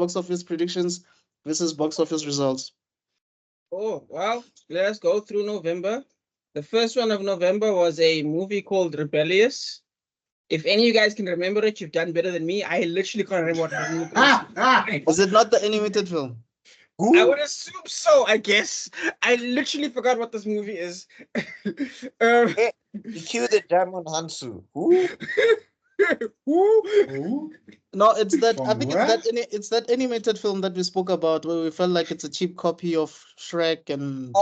box office predictions versus box office results. Oh, well, let us go through November. The first one of November was a movie called Rebellious. If any of you guys can remember it, you've done better than me. I literally can't remember what movie it was. Is it not the animated film? I would assume so, I guess. I literally forgot what this movie is. You cue the Diamond Hansu. Who? Who? No, it's that. I From think where? it's that animated film that we spoke about, where we felt like it's a cheap copy of Shrek and.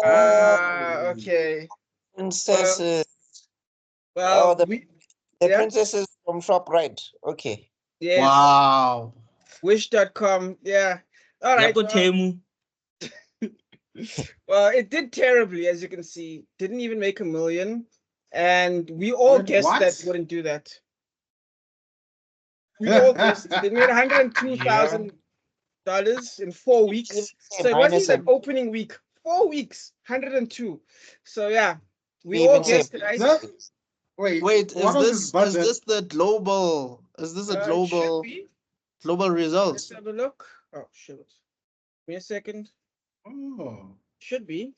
Okay. Princesses. Well, the yeah. princesses from ShopRite. Okay. Yes. Wow. Wish.com. Yeah. All right. Well, it did terribly, as you can see. Didn't even make $1 million. And we all Wait, guessed what? that wouldn't do that. We all guessed. They made $102,000 in 4 weeks. So it wasn't even opening week. 4 weeks, 102. So yeah, we all guessed it. Right? Wait, is this the global? Is this a global results? Let's have a look. Oh shit. Give me a second. Oh. Should be.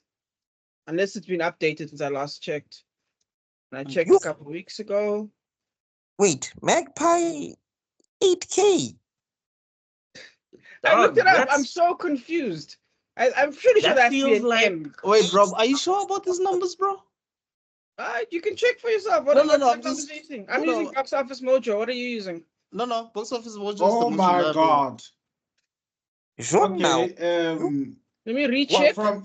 Unless it's been updated since I last checked. And I checked a couple of weeks ago. Wait, Magpie 8K. I looked it up. I'm so confused. I'm pretty sure that feels like M. Wait, Rob, are you sure about these numbers, bro? You can check for yourself. No. I'm using Box Office Mojo. What are you using? No. Box Office Mojo. Oh my god. Okay. Let me recheck. From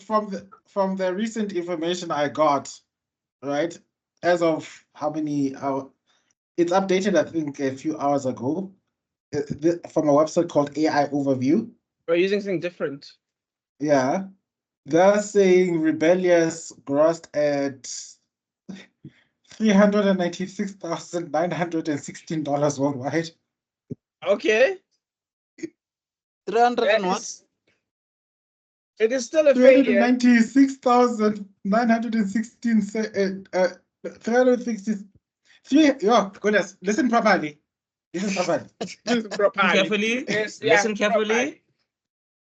the recent information I got, right? As of how many hours? It's updated, I think, a few hours ago, from a website called AI Overview. We're using something different. Yeah, they're saying Rebellious grossed at $396,916 worldwide. Okay. 300 and what? It is still a failure. 396,916. 363. Oh goodness! Listen properly. Listen properly. Listen carefully.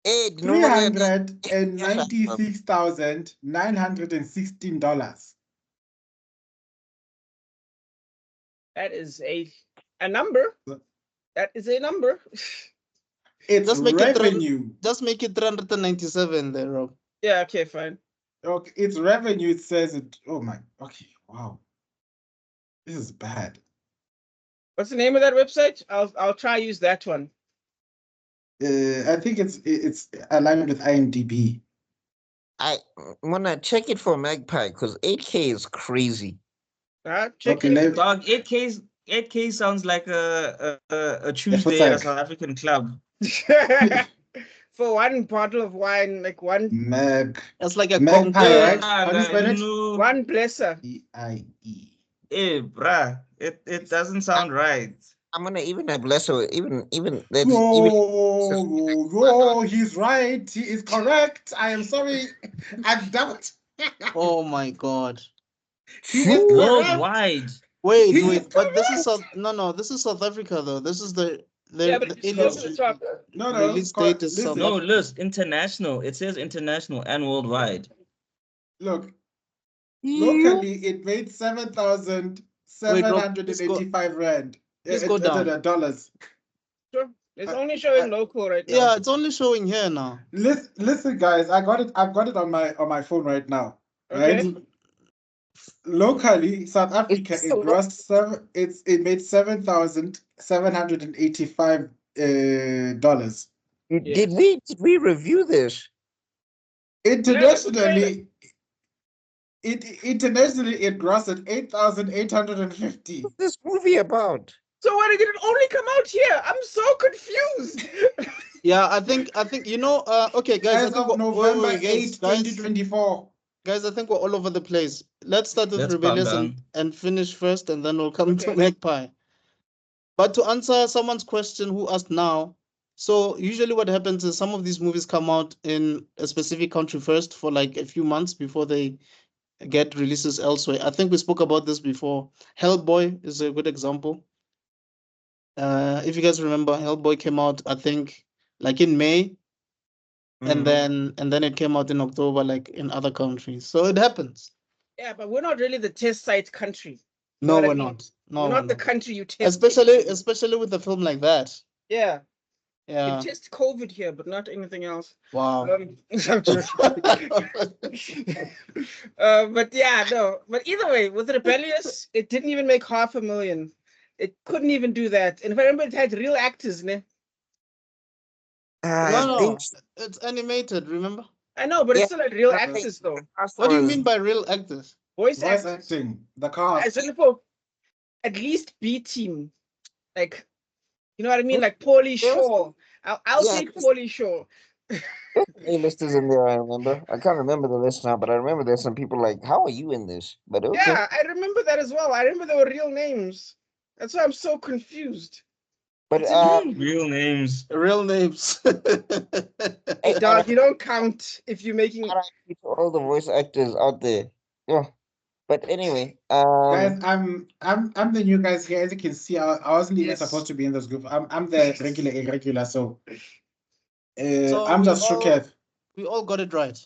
$396,916. That is a number. That is a number. It's just make revenue. Just make it 397 there, Rob. Yeah, okay, fine. Okay, it's revenue. It says it. Oh my. Okay, wow. This is bad. What's the name of that website? I'll try use that one. I think it's aligned with IMDb. I wanna check it for Magpie because 8K is crazy. Check it. Dog, 8K sounds like a Tuesday at a South African club. For one bottle of wine, like one. That's like a Magpie, right? How do you spell it? One blesser. EIE. Hey, bruh, it doesn't sound right. I'm gonna even a blesser, even No, he's right. He is correct. I am sorry. I doubt. Oh my god. Worldwide. Wait, but this is this is South Africa though. This is the release date is South No, Africa. list international. It says international and worldwide. Look, locally it made 7,785 rand. Let's go down. Dollars. Sure. It's only showing local right now. Yeah, it's only showing here now. Listen, guys, I've got it on my phone right now. Okay. Right? Locally, South Africa, it made $7,785 dollars. Did we review this? Internationally, it grossed at 8,850. What's this movie about? So why did it only come out here? I'm so confused. Yeah, I think okay, guys. As of November 8th, 2024. Guys, I think we're all over the place. Let's start with Rebellious and finish first, and then we'll come to Magpie. But to answer someone's question who asked now, so usually what happens is some of these movies come out in a specific country first for like a few months before they get releases elsewhere. I think we spoke about this before. Hellboy is a good example. If you guys remember, Hellboy came out, I think, like in May, and Mm. then it came out in October, like in other countries. So it happens. Yeah, but we're not really the test site country. You know No, what I we're mean? not. No, We're we're not the not. country you test. Especially with a film like that. Yeah. You Yeah. test COVID here, but not anything else. Wow. I'm joking. But yeah, no. But either way, with Rebellious, it didn't even make 500,000. It couldn't even do that. And if I remember, it had real actors, ne? I No, think it's animated. Remember? I know, but yeah. it still had real I think actors, though. the cast What do you was- mean by real actors? Voice Voice actors. acting, the I cast. said for at least B team. Like, you know what I mean? Like Paulie There was- Shaw. I'll Yeah, take Paulie Shaw. A-listers in there. I remember. I can't remember the list now, but I remember there's some people like, "How are you in this?" But okay. Yeah, I remember that as well. I remember there were real names. That's why I'm so confused. But Real names. Real names. Hey, dog, you don't count if you're making. RIP to all the voice actors out there. Yeah. But anyway, Guys, I'm the new guys here. As you can see, I wasn't even Yes. supposed to be in this group. I'm the regular irregular, so So I'm we just shook at. We all got it right.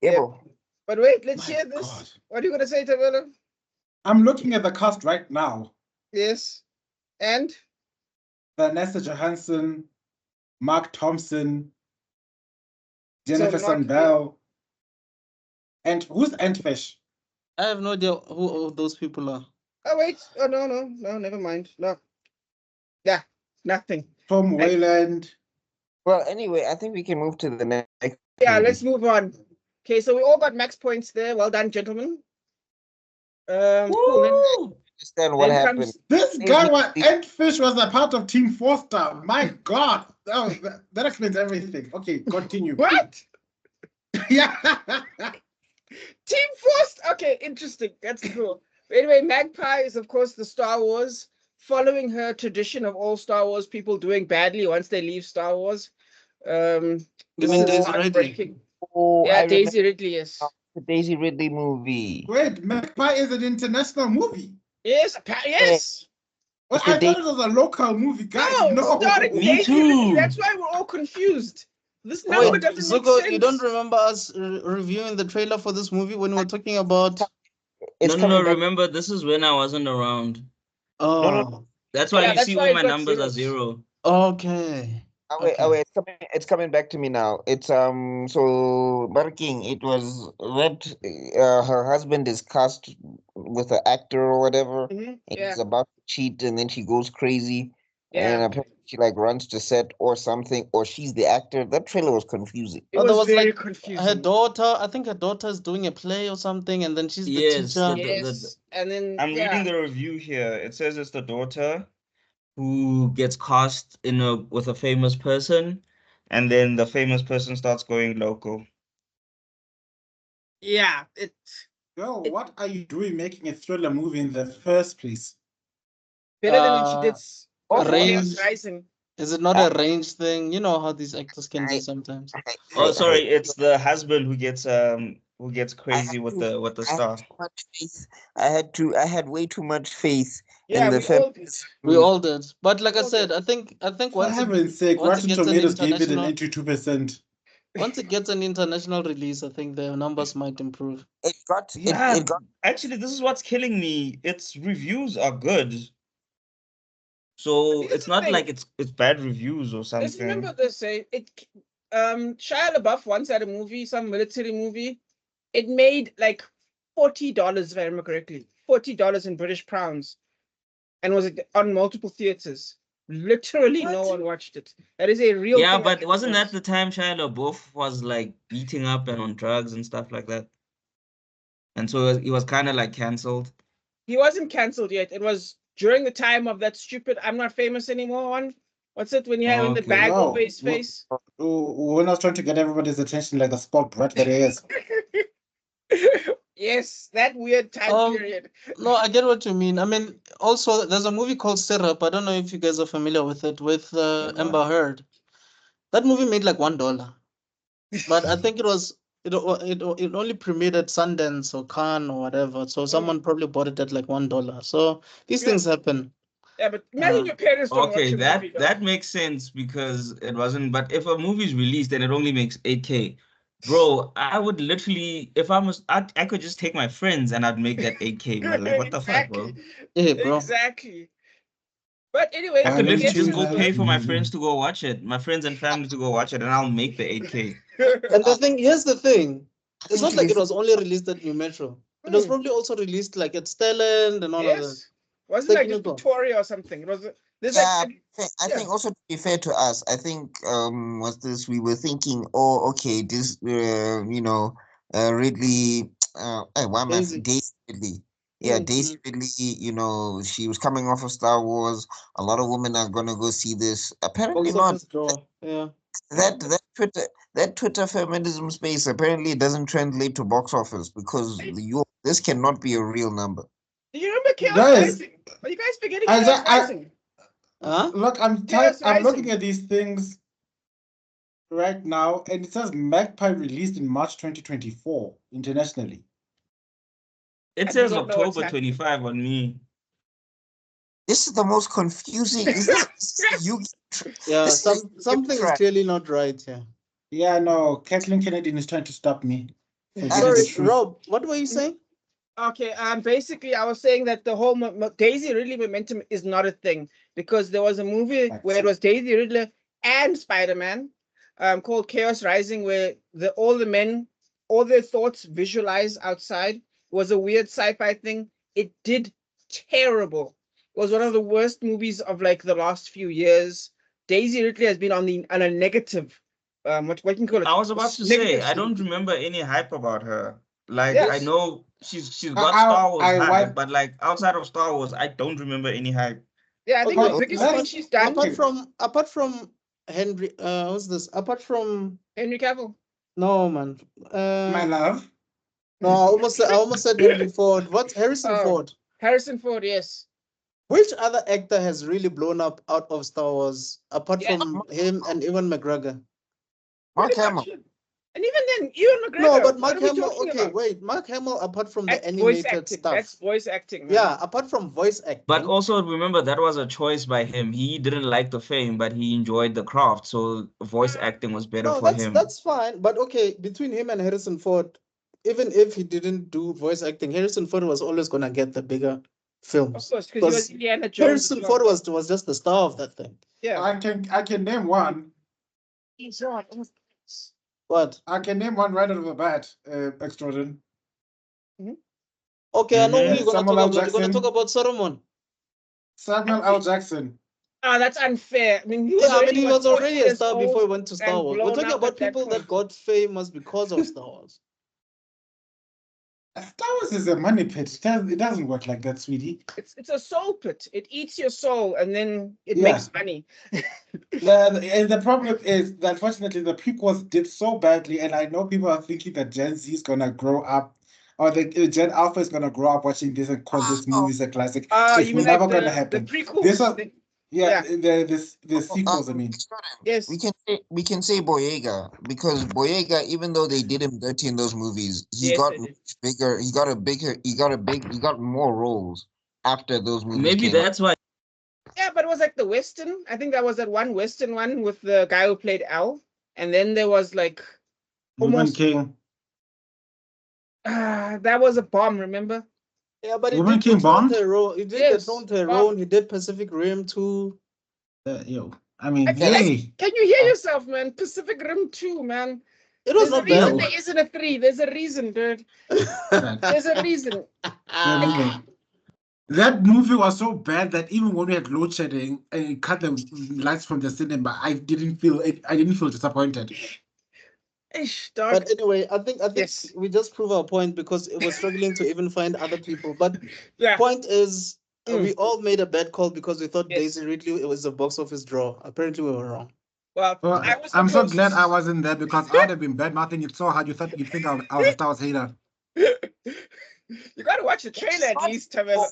yeah, Yeah. bro. But wait, let's My hear this. God. What are you gonna say, Tavella? I'm looking at the cast right now. Yes. And Vanessa Johansson, Mark Thompson, Jennifer not- Sambell, and who's Antfish? I have no idea who all those people are. oh wait. Oh no, never mind. No. Yeah, nothing. Tom Wayland. Well, anyway, I think we can move to the next. Yeah, movie. let's move on. Okay, so we all got max points there. Well done, gentlemen. Cool. Woo! Understand what Then happened. comes This Maybe guy was the- Antfish was a part of Team Forster. My God, that explains everything. Okay, continue. what? Yeah. Team Force. Okay, interesting. That's cool. Anyway, Magpie is of course the Star Wars, following her tradition of all Star Wars people doing badly once they leave Star Wars. You This mean is Daisy Ridley? heartbreaking. Oh, Yeah, I Daisy Ridley, yes. the Daisy Ridley movie. Wait, Magpie is an international movie. Yes, yes. Well, It's the I thought it was a local movie, guys. No, starring Me Daisy Ridley. too. That's why we're all confused. This number Wait, doesn't make Zuko, sense. you don't remember us reviewing the trailer for this movie when we were talking about? It's No, coming back. remember, this is when I wasn't around. Oh, That's why Yeah, you that's see why all it my got numbers are zeros. 0. okay. Oh wait, it's coming back to me now. It's so Barking, it was that her husband is cast with an actor or whatever, Mhm, and yeah. he's about to cheat, and then she goes crazy, and Yeah, apparently she like runs to set or something, or she's the actor. That trailer was confusing. it Oh, there was was very like confusing. her daughter. I think her daughter is doing a play or something, and then she's the Yes, teacher. Yes, and then I'm reading the review here. It says it's the daughter who gets cast with a famous person, and then the famous person starts going local. yeah, Girl, what are you doing making a thriller movie in the first place? better than when she did Arranged. Rising. Is it not a range thing? You know how these actors can be sometimes. Oh, sorry, it's the husband who gets crazy with the I had star. too much faith. I had way too much faith Yeah, in the we all did. feminist We movie. all did, but like I Okay. said, I think For once heaven's sake, once it Rotten gets an Tomatoes gave it an international 82%. once it gets an international release, I think the numbers might improve. It got Yeah, it got actually, this is what's killing me. Its reviews are good, so Here's it's the not thing. like it's bad reviews or Let's remember something. this. Shia LaBeouf once had a movie, some military movie. It made like $40, if I remember correctly, $40 in British pounds, and was on multiple theaters. Literally, no What? one watched it. That is a real Yeah, thing. but wasn't that the time Shia LaBeouf was like beating up and on drugs and stuff like that? And so he was kind of like cancelled. He wasn't cancelled yet. It was during the time of that stupid "I'm not famous anymore" one. What's it when he had the Okay. bag No, over his face? when I was trying to get everybody's attention like the sport brat that he is. Yes, that weird time period. No, I get what you mean. I mean, also there's a movie called Syrup. I don't know if you guys are familiar with it, with Amber Heard. That movie made like $1, but I think it only premiered at Sundance or Cannes or whatever. So someone probably bought it at like $1. So these Yeah. things happen. Yeah, but imagine your parents don't watch Okay, a movie. that makes sense because it wasn't. But if a movie's released and it only makes 8K, bro, I would literally, if I could just take my friends and I'd make that 8K, man. Like, what the fuck, bro? Yeah, bro. Exactly. But anyway, I could so literally yes, just go November. pay for my friends to go watch it, my friends and family to go watch it, and I'll make the 8K. And the thing, here's the thing. It's not like it Yes. was only released at New Metro. It was probably also released like at Stelland and all of that. Yes. Wasn't like just Technical. Victoria or something. It was there's Yeah, like I think also to be fair to us, I think what's this? We were thinking, oh, okay, this Ridley, why am I Daisy. Daisy Ridley? Yeah, Mm, Daisy Ridley. You know, she was coming off of Star Wars. A lot of women are gonna go see this. Apparently Box not. office draw. Yeah. That Twitter feminism space apparently doesn't translate to box office because this cannot be a real number. Do you remember Chaos Guys, Rising? Are you guys forgetting I- Chaos I- Rising? Huh? Look, I'm Chaos I'm looking Rising. at these things right now, and it says Magpie released in March 2024 internationally. It I says do not know what's October 25 on me. This is the most confusing. Is this you? Yeah, This is something is track. clearly not right here. Yeah, no, Kathleen Kennedy is trying to stop me. from getting Sorry, the truth. Rob, what were you saying? Okay, basically I was saying that the whole Daisy Ridley momentum is not a thing because there was a movie where it was Daisy Ridley and Spider-Man, called Chaos Rising, where all the men, all their thoughts visualized outside. Was a weird sci-fi thing. It did terrible. It was one of the worst movies of like the last few years. Daisy Ridley has been on a negative, what can you call it? I was about to Negative say, I don't streak. remember any hype about her. Like, Yes. I know she's got I- Star Wars I hype, want- but like outside of Star Wars, I don't remember any hype. Yeah, I think Okay, the biggest let's- thing she's done. apart from Henry, what's this? Apart from Henry Cavill. no man. My love. No, I almost said Henry Ford. What's Harrison Oh. Ford? Harrison Ford, yes. Which other actor has really blown up out of Star Wars apart Yeah. from him and Ewan McGregor? Mark Pretty Hamill. much. And even then, Ewan McGregor. No, but what Mark are we Hamill. talking Okay, about? wait. Mark Hamill, apart from the That's voice animated acting. stuff. That's voice acting. Man. Yeah, apart from voice acting. But also remember that was a choice by him. He didn't like the fame, but he enjoyed the craft, so voice acting was better No, for him. that's fine. But okay, between him and Harrison Ford, even if he didn't do voice acting, Harrison Ford was always gonna get the bigger films. Of course, because he was Indiana Jones. Harrison Ford was just the star of that thing. Yeah. I can name one. What? I can name one right out of the bat, Extrodin. Okay, I know who Mhm. you're gonna Samuel talk L. about. You're gonna Jackson. talk about Solomon. Samuel L. Jackson. Ah, that's unfair. I mean, he was Yeah, I already, mean, he what, was already 40 a years star before he old went to Star and Wars. We're blown talking up about at that people that point. got famous because of Star Wars. Star Wars is a money pit. It doesn't work like that, sweetie. It's a soul pit. It eats your soul and then it Yeah. makes money. The problem is that unfortunately the prequels did so badly, and I know people are thinking that Gen Z is gonna grow up, or the Gen Alpha is gonna grow up watching this and call this movie a classic. It's You mean never like gonna the happen. prequels? This was, The- yeah, yeah. the sequels. I mean, yes. We can say Boyega because Boyega, even though they did him dirty in those movies, he Yes, got they did. much bigger. He got more roles after those movies Maybe came out. that's why. Yeah, but it was like the Western. I think that was that one Western one with the guy who played Al. And then there was like Woman almost King. that was a bomb, remember? Yeah, but he Woman did King get thrown Bond? to a role. He did Yes, get thrown to a Bond. role. He did Pacific Rim 2. I mean, I feel hey, like, can you hear yourself, man? Pacific Rim 2, man. It was There's a not reason bad. there isn't a 3. There's a reason, dude. There's a reason. that movie was so bad that even when we had load shedding and it cut the lights from the cinema, I didn't feel disappointed. Ish, dog. But anyway, I think Yes. we just prove our point because it was struggling to even find other people. But Yeah. point is, Mm. we all made a bad call because we thought Yes. Daisy Ridley it was a box office draw. Apparently, we were wrong. Well, Well, I was I'm so closest. glad I wasn't there because I would have been bad mouthing it so hard. You'd think I was a Star Wars hater. You gotta watch the trailer at least, Tamela.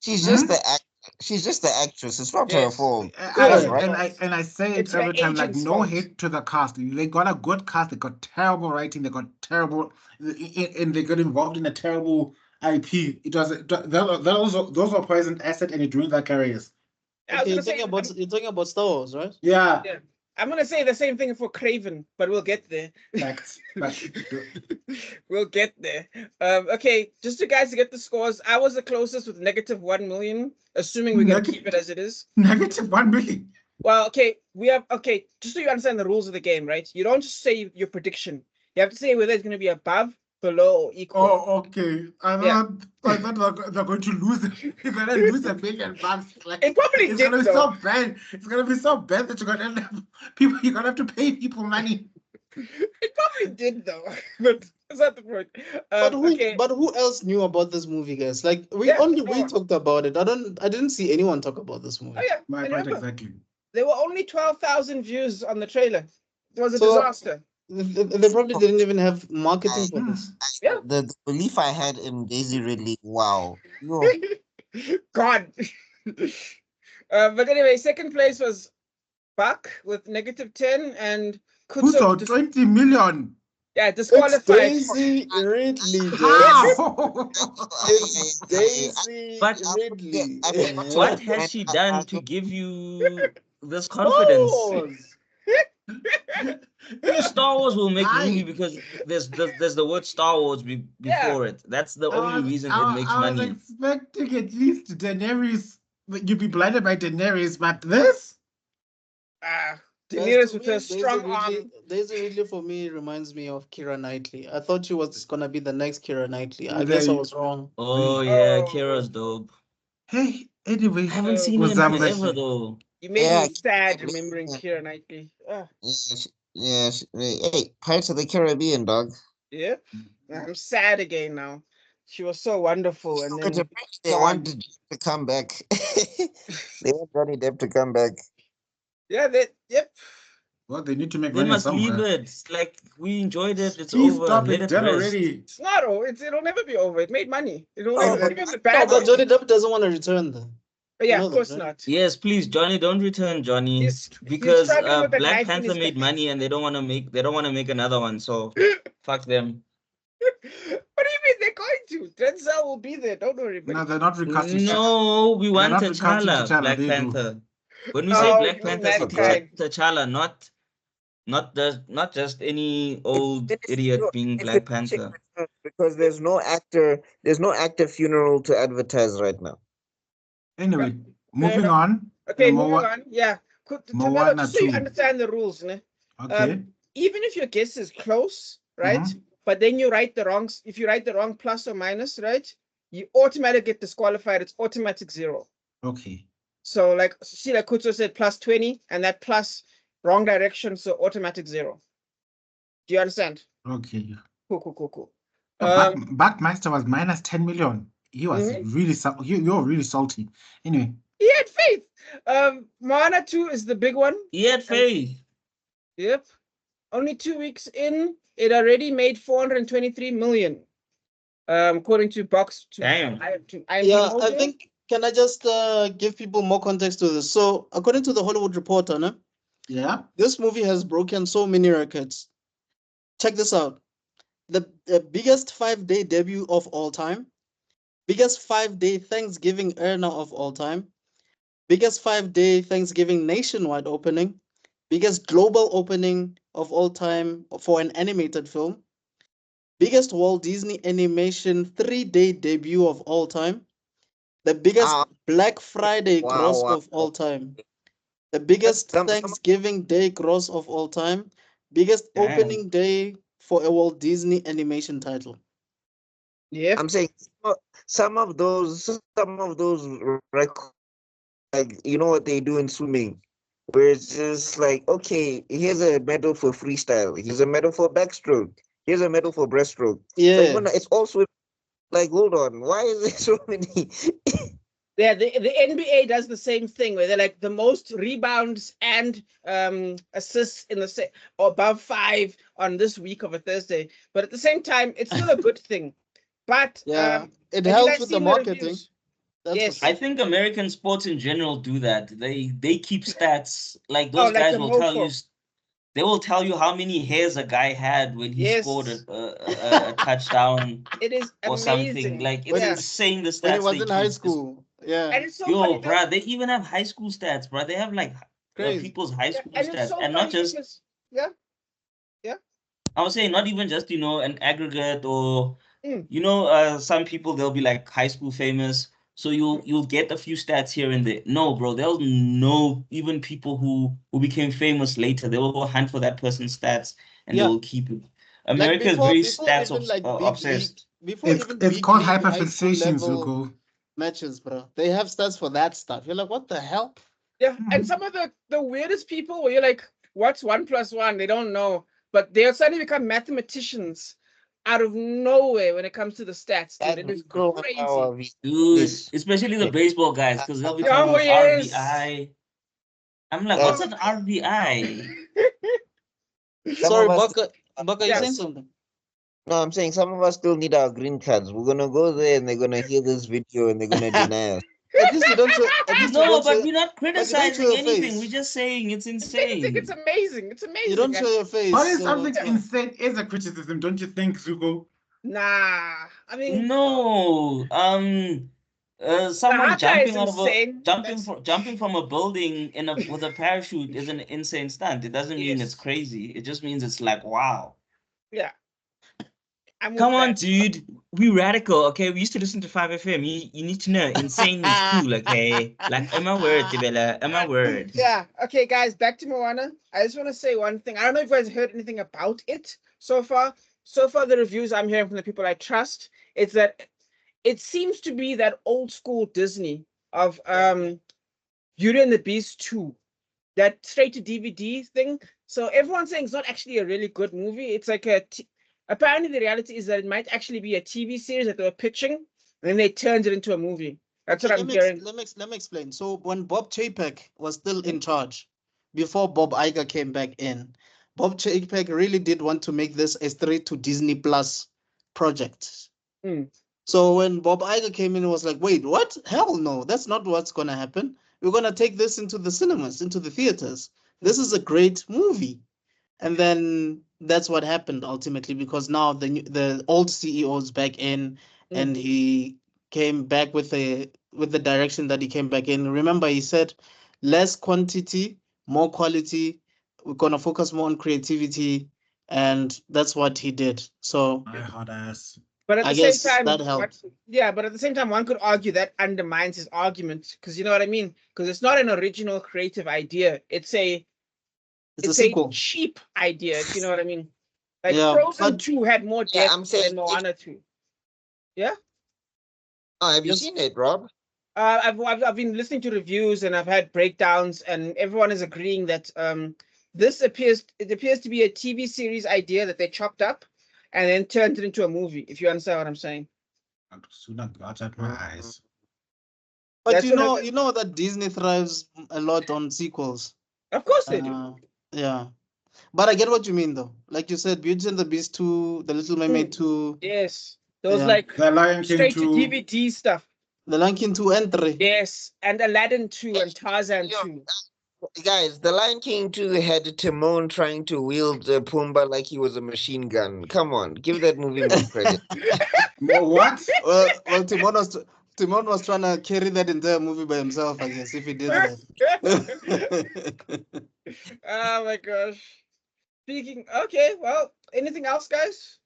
She's just the act. She's just the actress. It's not her Yes. fault. And I say it It's the every time, like agent's no fault. hate to the cast. They got a good cast. They got terrible writing. They got terrible, and they got involved in a terrible IP. Those were poisoned acid, and it ruined their careers. Okay, you're talking about Star Wars, right? Yeah. Yeah. I'm gonna say the same thing for Craven, but we'll get there. Facts. We'll get there. Okay, just to guys to get the scores, I was the closest with -1 million, assuming we're gonna keep it as it is. -1 million. Well, okay, just so you understand the rules of the game, right? You don't just say your prediction. You have to say whether it's gonna be above, below, or equal. Oh, okay. I thought they're going to lose. You're gonna lose $1 million. Like, It probably it's did, gonna be though. so bad. It's gonna be so bad that you're gonna end up people. You're gonna have to pay people money. It probably did though, but that's not the point. But who else knew about this movie, guys? Like we talked about it. I didn't see anyone talk about this movie. Oh yeah, My point exactly. There were only 12,000 views on the trailer. It was a disaster. They probably didn't even have marketing for this. Yeah. The belief I had in Daisy Ridley, wow. God. But anyway, second place was Buck with -10 and Who thought 20 million? Yeah, disqualified. It's Daisy Ridley. How? It's Daisy Ridley. What has she done to give you this confidence? Star Wars will make movie because there's the word Star Wars before it. That's the only reason it makes money. I was expecting at least Daenerys. You'd be blinded by Daenerys, but this? Daenerys with her strong arm. Daisy Ridley for me reminds me of Keira Knightley. I thought she was gonna be the next Keira Knightley. I guess I was wrong. Oh yeah, Keira's dope. Hey, anyway, haven't seen her in forever though. You made me sad remembering Keira Knightley. Yes. Hey, Pirates of the Caribbean, dog. Yeah, I'm sad again now. She was so wonderful, and then they wanted to come back. They want Johnny Depp to come back. Yeah, yep. Well, they need to make they money must somewhere. Leave it. Like we enjoyed it. It's Please over. Stop Let it it rest. already. It's not over. It'll never be over. It made money. It'll but Johnny Depp doesn't want to return though. But yeah, of course not. Yes, please, Johnny, don't return, Johnny, because Black Panther made money and they don't want to make another one. So fuck them. What do you mean they're going to? Denzel will be there. Don't worry. No, they're not recasting. No, we want T'Challa, Black Panther. When we say Black Panther, it's T'Challa, not just any old idiot being Black Panther. Because there's no actor funeral to advertise right now. Anyway, moving on. Okay, moving on. Yeah. Moana just so you understand the rules, ne? Okay. Even if your guess is close, right? But then you write the wrong. If you write the wrong plus or minus, right? You automatically get disqualified. It's automatic 0. Okay. So like Kuto said +20, and that plus wrong direction, so automatic 0. Do you understand? Okay. Cool. Backmaster was -10 million. He was really you're really salty. Anyway. He had faith. Moana 2 is the big one. He had faith. Yep. Only 2 weeks in, it already made 423 million. According to Box. Damn. I think. Can I just give people more context to this? So, according to the Hollywood Reporter, this movie has broken so many records. Check this out. The biggest 5-day debut of all time, biggest 5-day Thanksgiving earner of all time, biggest 5-day Thanksgiving nationwide opening, biggest global opening of all time for an animated film, biggest Walt Disney Animation 3-day debut of all time, the biggest Black Friday gross of all time, the biggest Thanksgiving Day gross of all time, biggest opening day for a Walt Disney animation title. Yeah, I'm saying some of those records, like you know what they do in swimming, where it's just like, okay, here's a medal for freestyle, here's a medal for backstroke, here's a medal for breaststroke. Yeah, like, it's also like, hold on, why is there so many? Yeah, the NBA does the same thing where they're like the most rebounds and assists in the or above 5 on this week of a Thursday. But at the same time, it's still a good thing. But it helps with the marketing. Yes, I think American sports in general do that. They keep stats. Like those guys will tell you. they will tell you how many hairs a guy had when he scored a touchdown It is or something. amazing. Like, it's insane the when he stats was they in high keep. school. Yeah. And it's so Yo, funny. bruh, they even have high school stats, bruh. They have like Crazy. people's high school And it's stats, so and funny not just. because, I would say not even just, an aggregate or, Mm. some people, they'll be like high school famous. So you'll get a few stats here and there. No, bro, they'll know even people who became famous later. They will go hunt for that person's stats and they Yeah. will keep it. Like America is before very even stats like big league, obsessed. before even It's big called league high school hyperfixation, level Zuko. matches, bro. They have stats for that stuff. You're like, what the hell? Yeah, and some of the weirdest people where you're like, what's 1 + 1? They don't know. But they'll suddenly become mathematicians out of nowhere when it comes to the stats, dude. It is crazy. Dude, especially the baseball guys, because they'll become Oh, yes. RBI. I'm like, what's an RBI? Sorry, of us- Baka, you Yes. saying something? No, I'm saying some of us still need our green cards. We're gonna go there and they're gonna hear this video and they're gonna deny us. At least you don't show. At least you No, don't but show, we're not but you don't show criticizing your anything. face. We're just saying it's I think insane. it's amazing. It's amazing. You don't show your face. Calling so something it's fine. insane is a criticism, don't you think, Zuko? Nah, I mean, No, someone Haka jumping is out of insane. jumping from a building with a parachute is an insane stunt. It doesn't mean it's Yes. crazy. It just means it's like, wow. Yeah. Come on, dude. We radical, okay? We used to listen to 5FM. You need to know, insane is cool, okay? Like, am I word, Tibela? Am I word? Yeah. Okay, guys, back to Moana. I just want to say one thing. I don't know if you guys heard anything about it so far. So far, the reviews I'm hearing from the people I trust, it's that it seems to be that old school Disney of Beauty and the Beast 2, that straight to DVD thing. So everyone's saying it's not actually a really good movie. It's like apparently the reality is that it might actually be a TV series that they were pitching, and then they turned it into a movie. That's what I'm hearing. Let me explain. So when Bob Chapek was still in charge, before Bob Iger came back in, Bob Chapek really did want to make this a straight to Disney Plus project. So when Bob Iger came in, it was like, wait, what? Hell no, that's not what's going to happen. We're going to take this into the cinemas, into the theaters. This is a great movie. And then that's what happened ultimately, because now the old CEO is back in, and he came back with the direction that he came back in. Remember, he said less quantity, more quality. We're going to focus more on creativity. And that's what he did. So My hot ass. But at I the guess same time, that helped. but at the same time, one could argue that undermines his argument, because you know what I mean? Because it's not an original creative idea. It's a sequel. cheap idea, if you know what I mean. Like Yeah, Frozen 2 had more depth I'm saying than Moana 2. Yeah? Oh, have you Yes. seen it, Rob? I've been listening to reviews and I've had breakdowns, and everyone is agreeing that it appears to be a TV series idea that they chopped up and then turned it into a movie, if you understand what I'm saying. Soon I got at my eyes. But That's you what know that Disney thrives a lot on sequels. Of course they do. Yeah. But I get what you mean, though. Like you said, Beauty and the Beast 2, The Little Mermaid 2. Yes. Those Yeah. like The Lion King straight to 2. DVD stuff. The Lion King 2 and 3. Yes. And Aladdin 2 and Tarzan 2. Guys, The Lion King 2 had Timon trying to wield Pumbaa like he was a machine gun. Come on, give that movie more credit. What? Well, Timon was trying to carry that entire movie by himself, I guess, if he did that. Oh my gosh. Okay, well, anything else, guys?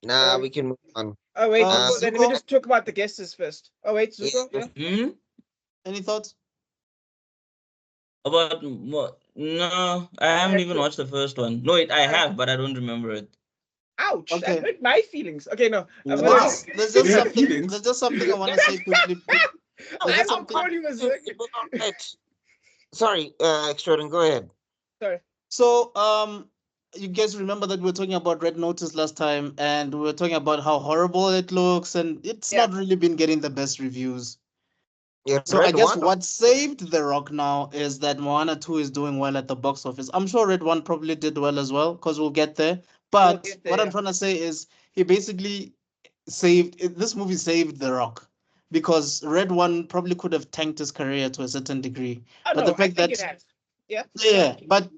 Nah, we can move on. Oh wait, Zuko? let me just talk about the guests first. Oh wait, Zuko, yeah? Any thoughts? About what? No, I haven't even watched the first one. No, I have, but I don't remember it. Ouch! Okay. That hurt my feelings. Okay, no. Wow. There's You just have something. feelings? There's just something I want to say quickly. There's just something. Sorry, Extrodin, go ahead. Sorry. So, you guys remember that we were talking about Red Notice last time, and we were talking about how horrible it looks, and it's not really been getting the best reviews. Yeah, So I guess what saved The Rock now is that Moana 2 is doing well at the box office. I'm sure Red 1 probably did well as well, because we'll get there. But what I'm trying to say is he basically this movie saved The Rock, because Red 1 probably could have tanked his career to a certain degree. Oh, But no, the fact I think that it has. Yeah. yeah, but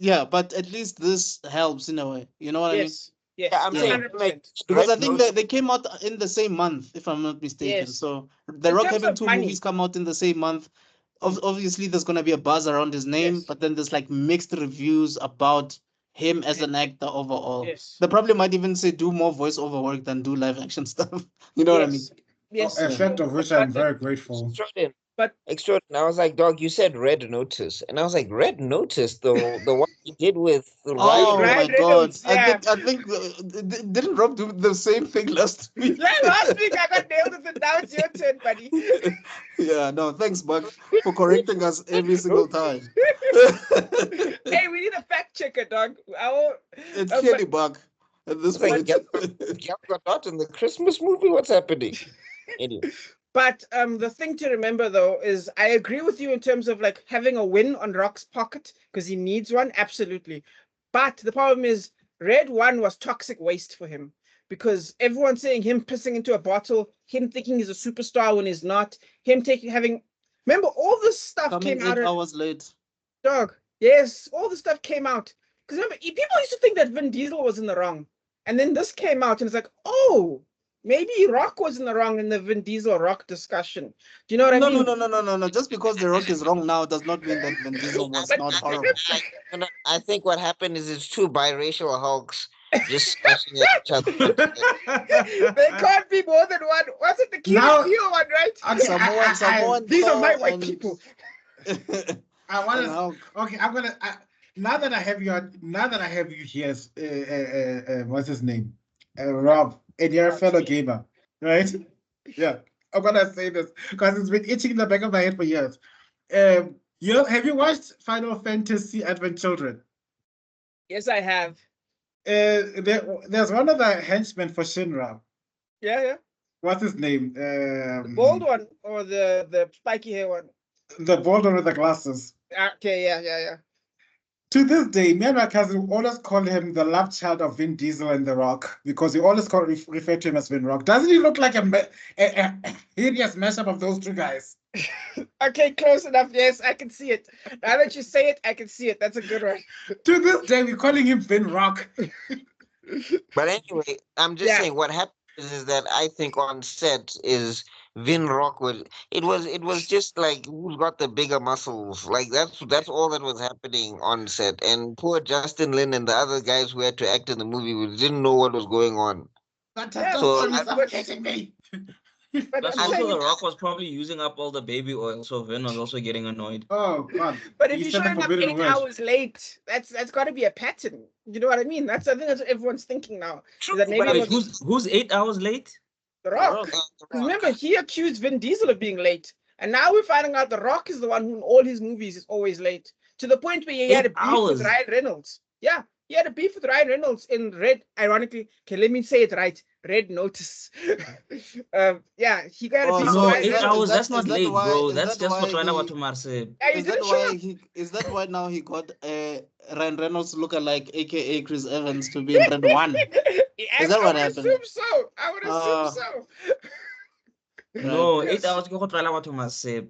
Yeah, but at least this helps in a way. You know what I mean? Yes. Yes. Yeah, I'm Yeah. saying 100%. like Because I Red think Notice. that they came out in the same month, if I'm not mistaken. Yes. So The In Rock terms having of two money. movies come out in the same month, obviously there's gonna be a buzz around his name, Yes. but then there's like mixed reviews about him as an actor overall. Yes. They probably might even say do more voiceover work than do live action stuff. You know what I mean? Yes. A Yes. fact of which I'm very grateful. Extraordinary. But Extraordinary. I was like, dog, you said Red Notice. And I was like, Red Notice, the one he did with Oh Ryan my Ryan God! Reynolds, I yeah. think didn't Rob do the same thing last week? Yeah, last week I got nailed with it. Now it's your turn, buddy. Yeah, no, thanks, Buck, for correcting us every single time. Hey, we need a fact checker, dog. It's but- clearly Buck at this It's like, point. Gal Gadot in the Christmas movie? What's happening? Anyway. But the thing to remember though is I agree with you in terms of like having a win on Rock's pocket because he needs one, absolutely. But the problem is Red One was toxic waste for him because everyone's saying him pissing into a bottle, him thinking he's a superstar when he's not, him having. Remember all this stuff Coming came out 8 of hours late. dog. Yes, all the stuff came out because remember people used to think that Vin Diesel was in the wrong, and then this came out and it's like, oh. Maybe Rock was in the wrong in the Vin Diesel Rock discussion. Do you know what I mean? No. Just because The Rock is wrong now does not mean that Vin Diesel was not horrible. I think what happened is it's two biracial hulks just smashing at each other. There can't be more than one. Was it the Key Now- one, right? Okay, Samoan These are my Thor white and- people. I want and to. Hulk. Okay, I'm gonna. Now that I have you here, what's his name? Rob, and you're a fellow gamer, right? Yeah, I'm gonna say this because it's been itching in the back of my head for years. Have you watched Final Fantasy Advent Children? Yes, I have. There's one of the henchmen for Shinra. Yeah. What's his name? The bald one or the spiky hair one? The bald one with the glasses. Okay, yeah. To this day, me and my cousin always call him the love child of Vin Diesel and The Rock because we always refer to him as Vin Rock. Doesn't he look like a hideous mashup of those two guys? Okay, close enough. Yes, I can see it. Now that you say it, I can see it. That's a good one. To this day, we're calling him Vin Rock. But anyway, I'm just saying what happened is that I think on set is Vin Rock it was just like who's got the bigger muscles. Like that's all that was happening on set. And poor Justin Lin and the other guys who had to act in the movie didn't know what was going on. That Yeah, So suffocating me. But Plus, I'm also, saying, The Rock was probably using up all the baby oil, so Vin was also getting annoyed. Oh God! but if He you're said the showing up forbidden 8 word. hours late, that's got to be a pattern. You know what I mean? I think that's what everyone's thinking now. True, That maybe but it Wait, was who's 8 hours late? The Rock. Rock. The Rock. Remember, he accused Vin Diesel of being late. And now we're finding out The Rock is the one who in all his movies is always late. To the point where he had a 8 beef with hours? Ryan Reynolds. Yeah, he had a beef with Ryan Reynolds in Red, ironically. Okay, let me say it right. Red Notice. Yeah, he got a Oh, beef so with No, Ryan is 8 that- Reynolds. hours, that- that's not is that late, why- bro. is That's that just for why trying he- to Marseille. Yeah, he Is that didn't show why up. is that why now he got Ryan Reynolds lookalike, aka Chris Evans, to be in Red One? Is that what I would happened? assume so. I would assume so. No, Yes. 8 hours go try to Marseille.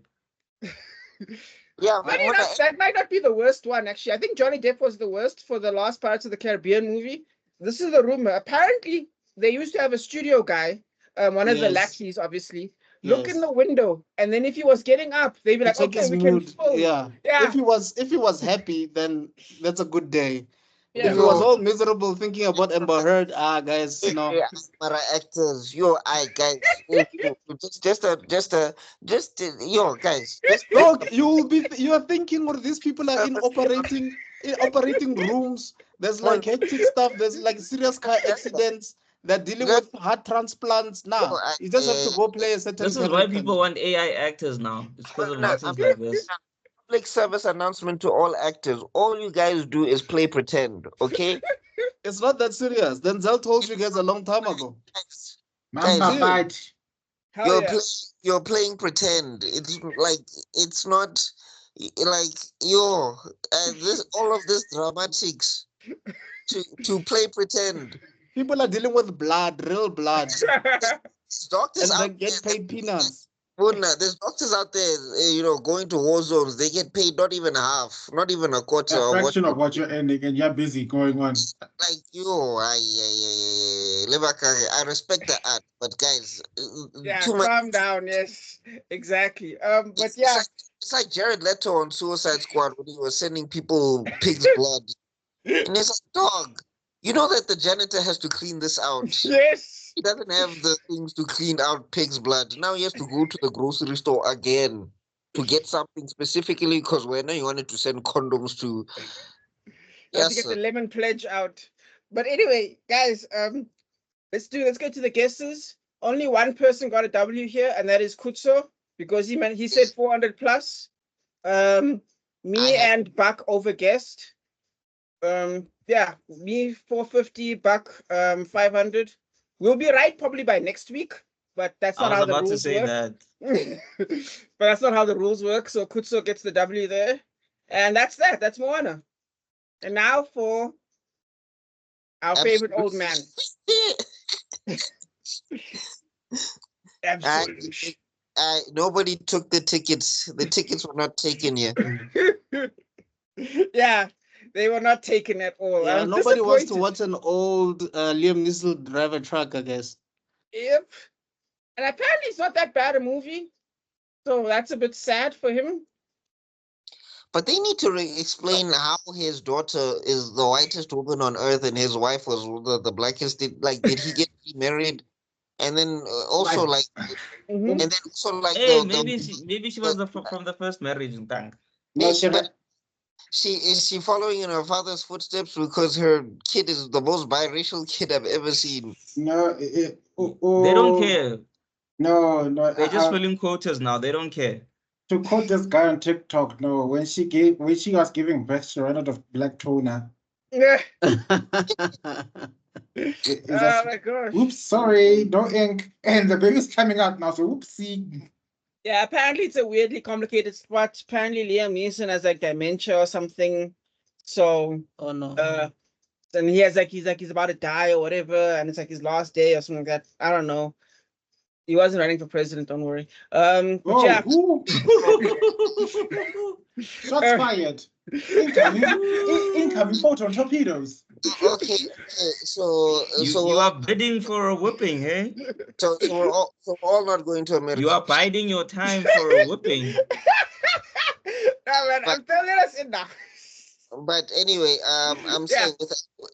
Yeah, Funny enough, that might not be the worst one, actually. I think Johnny Depp was the worst for the last Pirates of the Caribbean movie. This is the rumor. Apparently, they used to have a studio guy, one of the Yes. lackeys, obviously, look in Yes. the window, and then if he was getting up, they'd be To like, check okay, his we can mood. film. Yeah. Yeah. If he was happy, then that's a good day. Yeah. If he was all miserable thinking about Amber Heard, guys, no. Yeah, Mara actors, guys, guys, No, you are thinking, or these people are in operating rooms. There's like hectic stuff. There's like serious car accidents. They're dealing with heart transplants. Nah, you just have to go play a certain This is why character. people want AI actors now. It's because of No, nonsense like this. public service announcement to all actors. All you guys do is play pretend, okay? It's not that serious. Denzel told you guys a long time ago. Mamba Guys, fight. Hell yeah. You're playing pretend. It's like it's not like this all of this dramatics to play pretend. People are dealing with blood, real blood, Doctors and they out get there paid peanuts. There's doctors out there, going to war zones. They get paid not even half, not even a quarter A of what. fraction of what you're earning, and you're busy going on. Like you, I respect the art, but guys, Yeah, too much. calm down. Yes, exactly. But It's yeah, it's like Jared Leto on Suicide Squad when he was sending people pig's blood, and it's like, dog, you know that the janitor has to clean this out. yes. He doesn't have the things to clean out pig's blood. Now he has to go to the grocery store again to get something specifically because we know you wanted to send condoms to. Not to Yes, get sir. the lemon pledge out. But anyway, guys, let's go to the guesses. Only one person got a W here, and that is Kutso, because he said 400 plus. Me and Buck over guessed. Yeah, me 450, Buck 500. We'll be right probably by next week, but that's I not was how the about to rules say work. that. But that's not how the rules work. So Kutso gets the W there, and that's that. That's Moana. And now for our favorite old man. Absolutely. Nobody took the tickets. The tickets were not taken yet. Yeah, they were not taken at all. Yeah, I'm nobody wants to disappointed. watch an old Liam Neeson drive a truck, I guess. Yep. And apparently it's not that bad a movie. So that's a bit sad for him. But they need to explain how his daughter is the whitest woman on earth and his wife was the blackest. Did he get remarried? And then also Like- Mhm. and then also like Hey, maybe she was from the first marriage. Thank. No, but she following in her father's footsteps because her kid is the most biracial kid I've ever seen. no, They don't care. No, They're just filling quotas now. They don't care. to quote this guy on TikTok, no, when she was giving birth, she ran out of black toner. Yeah. It's Oh just, my gosh. oops, sorry, no ink. And the baby's coming out now, so oopsie. Yeah, apparently it's a weirdly complicated spot. Apparently Liam Neeson has like dementia or something. So Oh no. and he's about to die or whatever, and it's like his last day or something like that. I don't know. He wasn't running for president, don't worry. But Oh, yeah. who? Shots fired. Incoming photon torpedoes. Okay, so You are bidding for a whipping, hey? so we're all not going to America. You are biding your time for a whipping. No, man, I'm telling us enough. But anyway, I'm saying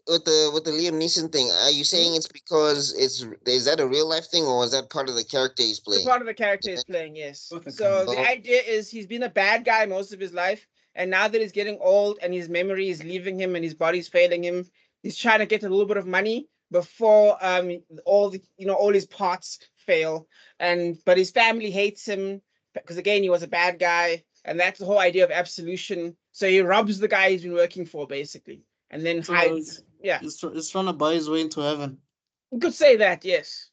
with the Liam Neeson thing, are you saying it's because is that a real life thing or is that part of the character he's playing? It's part of the character he's playing, yes. Okay. So the idea is he's been a bad guy most of his life, and now that he's getting old and his memory is leaving him and his body's failing him, he's trying to get a little bit of money before all his parts fail. But his family hates him because again he was a bad guy, and that's the whole idea of absolution. So he robs the guy he's been working for basically, and then hides. Yeah, He's trying to buy his way into heaven. you could say that, yes.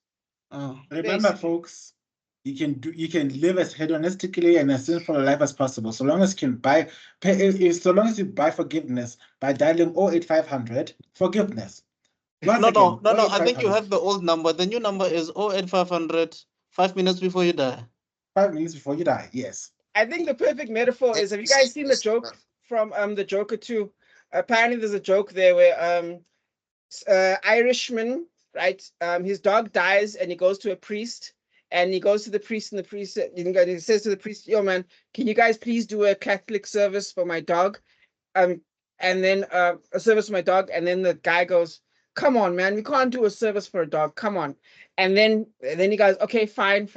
Oh. Remember, folks, you can live as hedonistically and as sinful a life as possible, so long as you can so long as you buy forgiveness by dialing 08500 forgiveness. No, I think you have the old number. The new number is 08500 5 minutes before you die. 5 minutes before you die. Yes. I think the perfect metaphor is, have you guys seen the joke from the Joker 2? Apparently there's a joke there where Irishman, right? His dog dies and he goes to a priest, and he goes to the priest, and the priest he says to the priest, "Yo man, can you guys please do a Catholic service for my dog?" And then a service for my dog, and then the guy goes, "Come on, man, we can't do a service for a dog. Come on." And then he goes, "Okay, fine.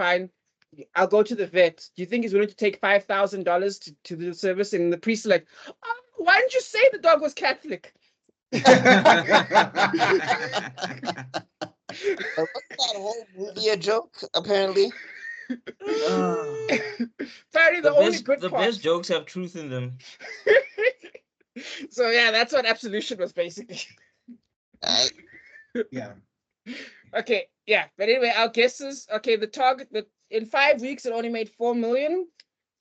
I'll go to the vet. Do you think he's willing to take $5,000 to do the service?" And the priest is like, "Oh, why didn't you say the dog was Catholic?" Wasn't that whole movie a joke? Apparently. Apparently the only good the part. best jokes have truth in them. So yeah, that's what absolution was basically. Yeah. Okay, yeah, but anyway, our guesses. Okay, the target that in 5 weeks it only made 4 million,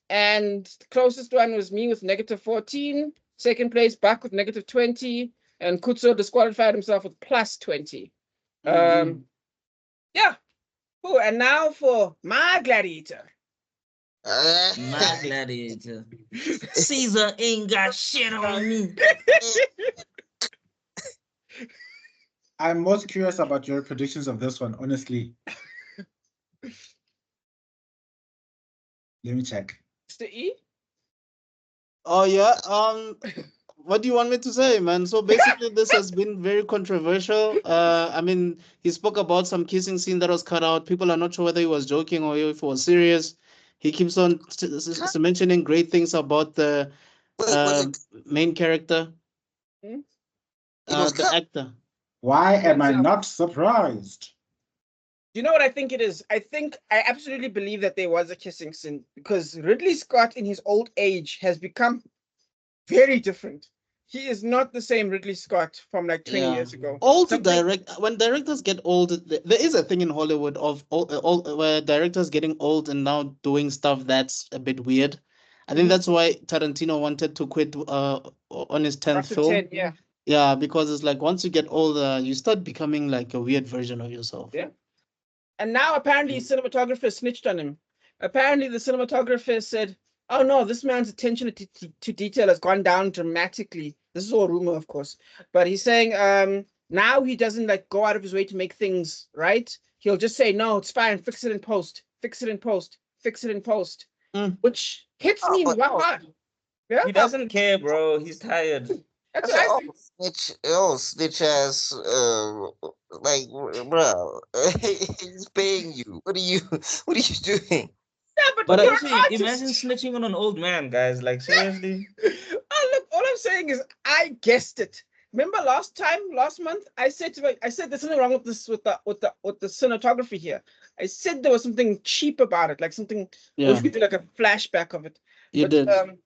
and the closest one was me with -14. Second place, Buck with -20, and Kutso disqualified himself with +20. Yeah. Cool. And now for my gladiator. My gladiator. Caesar ain't got shit on me. I'm most curious about your predictions of this one, honestly. Let me check. Mr. E? Oh yeah. What do you want me to say, man? So basically, this has been very controversial. I mean, he spoke about some kissing scene that was cut out. People are not sure whether he was joking or if he was serious. He keeps on mentioning great things about the Wait, was it? main character, Hmm? It was the cut. actor. Why am I Denzel. not surprised? You know what I think it is? I absolutely believe that there was a kissing scene because Ridley Scott in his old age has become very different. He is not the same Ridley Scott from like 20 Yeah. years ago. All to Something- direct. When directors get old, there is a thing in Hollywood of all where directors getting old and now doing stuff that's a bit weird. I think Mhm. that's why Tarantino wanted to quit on his 10th After film. 10, yeah. Yeah, because it's like once you get older, you start becoming like a weird version of yourself. Yeah. And now apparently his cinematographer snitched on him. Apparently the cinematographer said, "Oh no, this man's attention to detail has gone down dramatically." This is all rumor, of course, but he's saying now he doesn't like go out of his way to make things right. He'll just say, "No, it's fine. Fix it in post. Fix it in post. Fix it in post," Mm. which hits me But hard. Yeah, He doesn't care, bro. He's tired. that's yeah, what I think. snitch ass, like, bro, he's paying you. What are you doing? Yeah, but But you're an Seriously, imagine artist. snitching on an old man, guys. Like, seriously? Oh, look, all I'm saying is I guessed it. Remember last month, I said there's something wrong with this with the cinematography here. I said there was something cheap about it, like something or if yeah, we do like a flashback of it. you But did. do you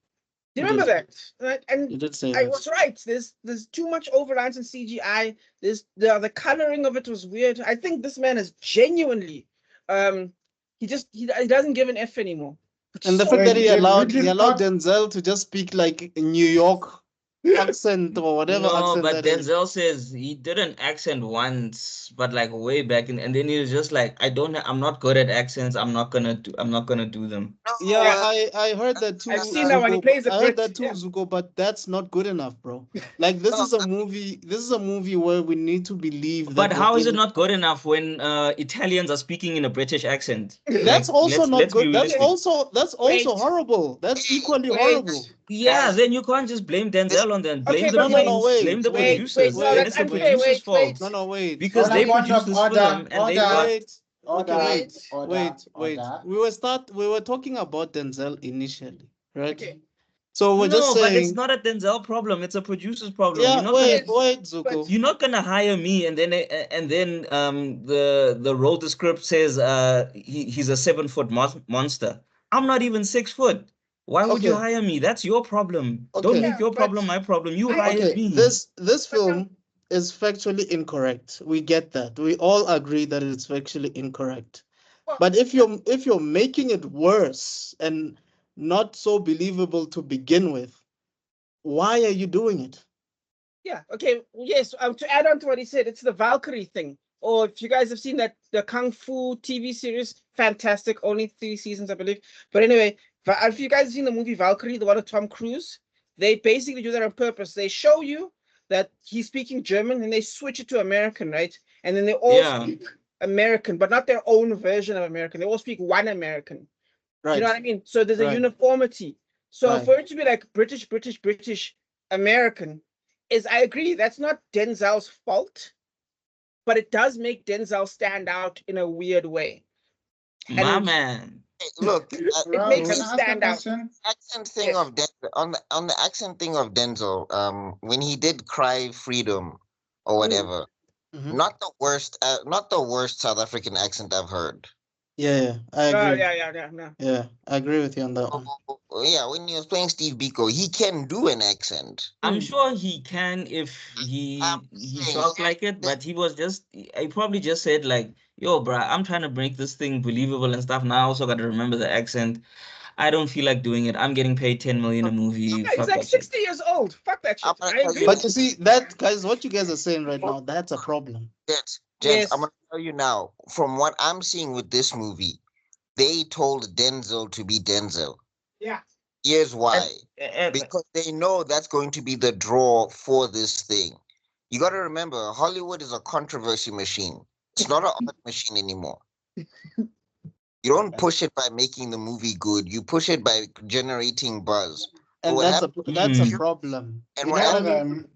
You remember did. that? Right? And You did say I that. was right. There's too much overlines in CGI. There's the coloring of it was weird. I think this man is genuinely he doesn't give an F anymore. Which is And the so fact that Wait, he did allowed Ridley Scott? Denzel to just speak like a New York accent or whatever No, accent but that is. Denzel says he did an accent once, but like way back in, and then he was just like, I'm not good at accents. I'm not gonna do them. No, Yeah, uh, I heard that too, I've seen that when he Zuko. plays a I heard Brit. that too, Yeah. Zuko, but that's not good enough, bro. Like this no, is a movie. This is a movie where we need to believe that But we're how is it in. not good enough when Italians are speaking in a British accent? That's Like, also not let's be good. realistic. That's also Wait. horrible. That's equally Wait, horrible. Yeah, guys. then you can't just blame Denzel on them. Blame Okay, the but No, crew, wait, blame the wait, wait. producers. No, Then wait, that's it's the unfair. wait. producers' fault No, wait, because On a they wait, point produced of this order, film and they've order, got wait. Okay, order, wait, order, wait. order. We were talking about Denzel initially, right? Okay. So we're just no, but it's saying, not a Denzel problem. It's a producer's problem. yeah, Yes, wait, but Zuko. You're not gonna hire me and then the role the script says he's a 7 foot monster. I'm not even 6 foot. Why would you Okay, hire me? That's your problem. Don't okay, make yeah, your but problem my problem. You I hired okay. me. This but no, film is factually incorrect. We get that. We all agree that it's factually incorrect. well, But if you're making it worse and not so believable to begin with, why are you doing it? yeah, okay, yes. To add on to what he said, it's the Valkyrie thing. Or if you guys have seen that the Kung Fu TV series, fantastic. Only 3 seasons, I believe. But anyway, if you guys have seen the movie Valkyrie, the one with Tom Cruise, they basically do that on purpose. They show you that he's speaking German and they switch it to American, right? And then they all Yeah. speak American, but not their own version of American. They all speak one American. Do you know what I mean? So there's a Right. uniformity. So Right. for it to be like British, American, is I agree that's not Denzel's fault, but it does make Denzel stand out in a weird way. My And man. look, it Bro, makes can him I ask a stand out. question? accent thing Yes. of Denzel on the accent thing of Denzel. When he did Cry Freedom or whatever, Mhm. not the worst South African accent I've heard. Yeah, I agree. No. Yeah, I agree with you on that one. Yeah, when he was playing Steve Biko, he can do an accent. I'm Mm. sure he can if I'm he saying talked like it, but he probably just said like, "Yo, bruh, I'm trying to make this thing believable and stuff. Now I also got to remember the accent. I don't feel like doing it. I'm getting paid 10 million a movie. Yeah, he's Fuck like that shit." 60 years old. Fuck that I'm shit. gonna I tell agree you, But with you you. see, that guys, what you guys are saying right now, that's a problem. gents, I'm Yes. gonna tell you now. From what I'm seeing with this movie, they told Denzel to be Denzel. Yeah. Here's why. And- Because they know that's going to be the draw for this thing. You got to remember, Hollywood is a controversy machine. It's not an art machine anymore. You don't push it by making the movie good. You push it by generating buzz. So And what that's happens? a Mm. problem. And You what know what I happens? mean?